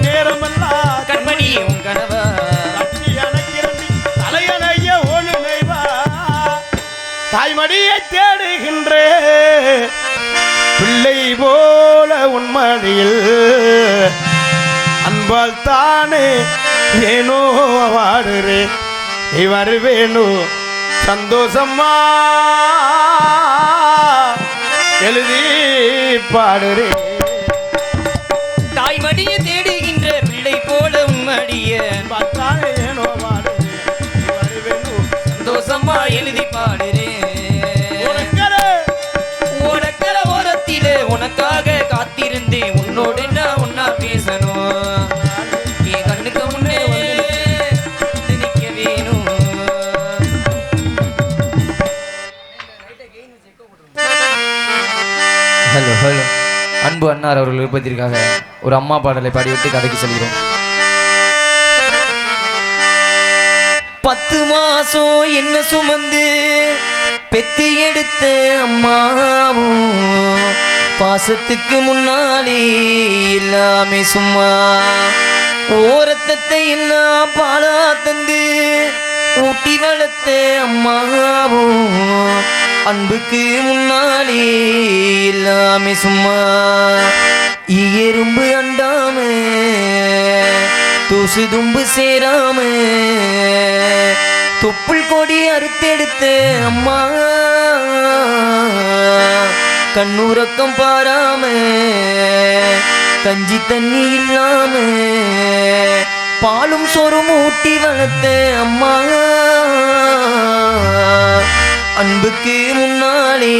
நேரமெல்லாம் கண்மணி உன் கனவா கட்டி அணைக்கிறண்டி தலையணைய ஒண்ணு நெய்வா தாய்மடியை தேடுகின்றே பிள்ளை போல உன்மடியில் அன்பால் தானே ஏனோ வாடுறேன் நீ வருவேணு சந்தோஷமா எழுதி பாடுறேன் தாய்மடியை தேடுகின்ற பிள்ளை போல உம்மடிய அன்பால் தானே ஏனோ வாடுறேன் நீ வருவேணு சந்தோஷமா எழுதி பாடுறேன் ஓடக்கர ஓரத்திலே உனக்காக காத்திருந்தேன் உன்னோடு நான் ஒன்னா பேசணும் என் கண்ணுக்கு முன்னே வந்து நிக்க வேணும் ஹலோ ஹலோ அன்பு அன்னார் அவர்கள் விருப்பத்திற்காக ஒரு அம்மா பாடலை பாடிவிட்டு கதைக்கு செல்கிறோம் 10 மாசம் என்ன சுமந்து பெத்தி எடுத்த அம்மாவும் பாசத்துக்கு முன்னாலே எல்லாமே சும்மா ஓரத்தத்தை எல்லாம் பாலா தந்து ஊட்டி வளர்த்த அம்மாவும் அன்புக்கு முன்னாலே எல்லாமே சும்மா எறும்பு அண்டாம தூசு தும்பு சேராம தொப்புள் கொடி அறுத்தெடுத்த அம்மா கண்ணுறக்கம் பாராம கஞ்சி தண்ணி இல்லாம பாலும் சோறும் ஊட்டி வளர்த்த அம்மா அன்புக்கு முன்னாலே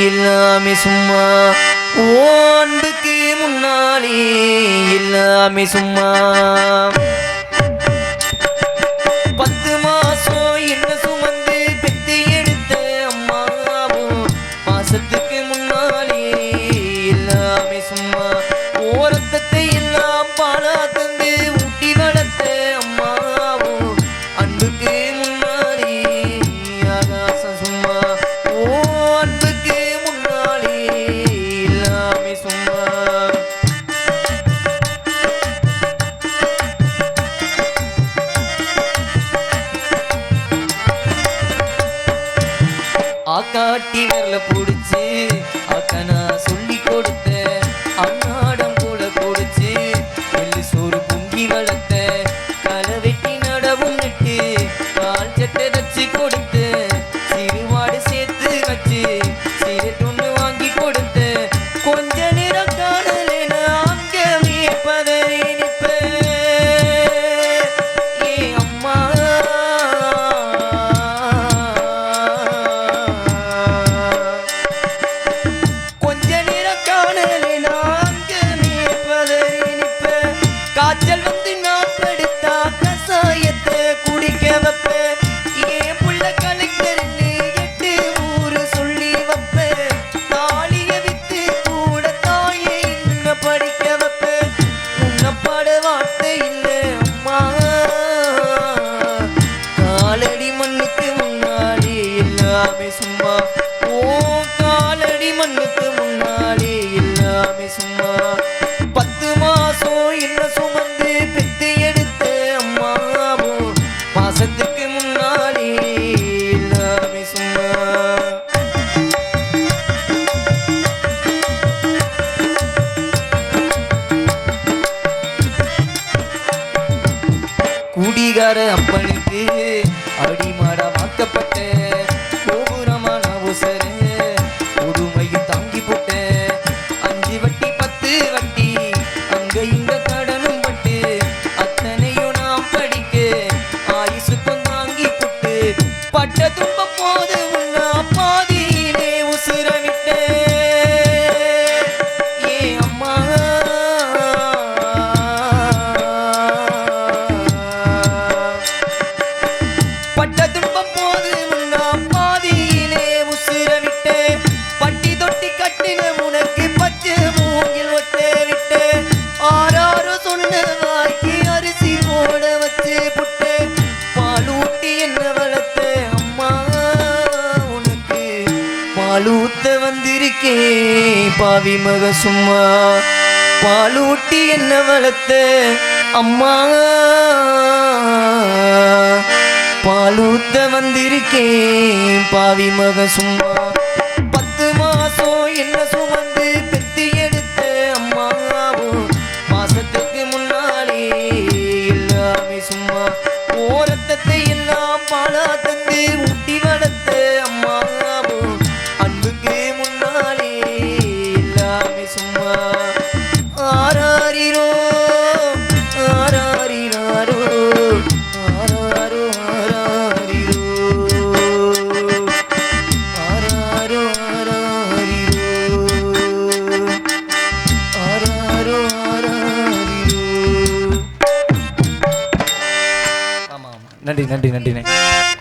எல்லாமே சும்மா ஓ அன்புக்கு முன்னாலே எல்லாமே சும்மா 10 மாசம் என்ன சுமந்து பெத்து எடுத்த அம்மாவும் மாசத்துக்கு முன்னாலே எல்லாமே சும்மா ஓரத்தத்தை எல்லாம் பாலா தந்து ஊட்டி வளர்த்த அம்மாவும் அன்புக்கு முன்னாலே ஆகாசம் சும்மா ஓ அன்புக்கு முன்னாலே எல்லாமே சும்மா ஆக்காட்டி வரல பிடிச்சு அக்கனா சொல்லி கொடுத்த அன்னாடம் போல கொடுச்சு எள்ளு சோறு பொங்கி வளர்த்த களை வெட்டி நடவும் நட்டு கால் சட்டை தச்சு கொடுத்து சிறுவாடு சேர்த்து வச்சு சிறுட்டு வாங்கி கொடுத்து கொஞ்ச நேரம் காணல அங்க மேற்பதை நிற்பேன் ஏ அம்மா கொஞ்ச நேரம் காணல நாங்க மேற்பதை நிற்பேன் காய்ச்சல் வந்து நான் படுத்தா கசாயத்தை குடிக்க வைப்பேன் ஏன் புள்ள கலெக்டர்னு 8 ஊரு சொல்லி வைப்பேன் தாலிய வித்து கூட தாயை இன்னும் படிக்க வைப்பேன் உன்னை பாட வார்த்தை இல்லை அம்மா காலடி மண்ணுக்கு முன்னாடி எல்லாமே சும்மா ஓ காலடி மண்ணுக்கு முன்னாடி எல்லாமே சும்மா 10 மாசம் என்ன சுமந்து பெத்து எடுத்த அம்மாவும் மாசத்துக்கு முன்னாடி எல்லாமே சும்மா குடிகார அப்பனுக்கு அடிமாடா வாக்கப்பட்ட கோபுரமான உசர கொடுமையும் தாங்கி போட்ட 5 வட்டி 10 வந்திருக்கேன் பாவி மக சும்மா பாலூட்டி என்ன வளர்த்த அம்மா பாலூத்த வந்திருக்கேன் பாவி மக சும்மா 10 மாசம் என்ன சுமந்து பெத்தி எடுத்த அம்மாவும் மாசத்துக்கு முன்னாலே எல்லாமே சும்மா ஓரத்தத்தை எல்லாம் பாலா தந்து ஊட்டி வளர்த்த அம்மாவும் அன்புக்கு முன்னாலே எல்லாமே சும்மா ஆராரிரோ ஆராரிராரோ ஆராரோ ஆராரிரோ ஆராரோ ஆராரிரோ ஆராரோ ஆராரிரோ. ஆமா ஆமா நன்றி நன்றி நன்றி வணக்கம்.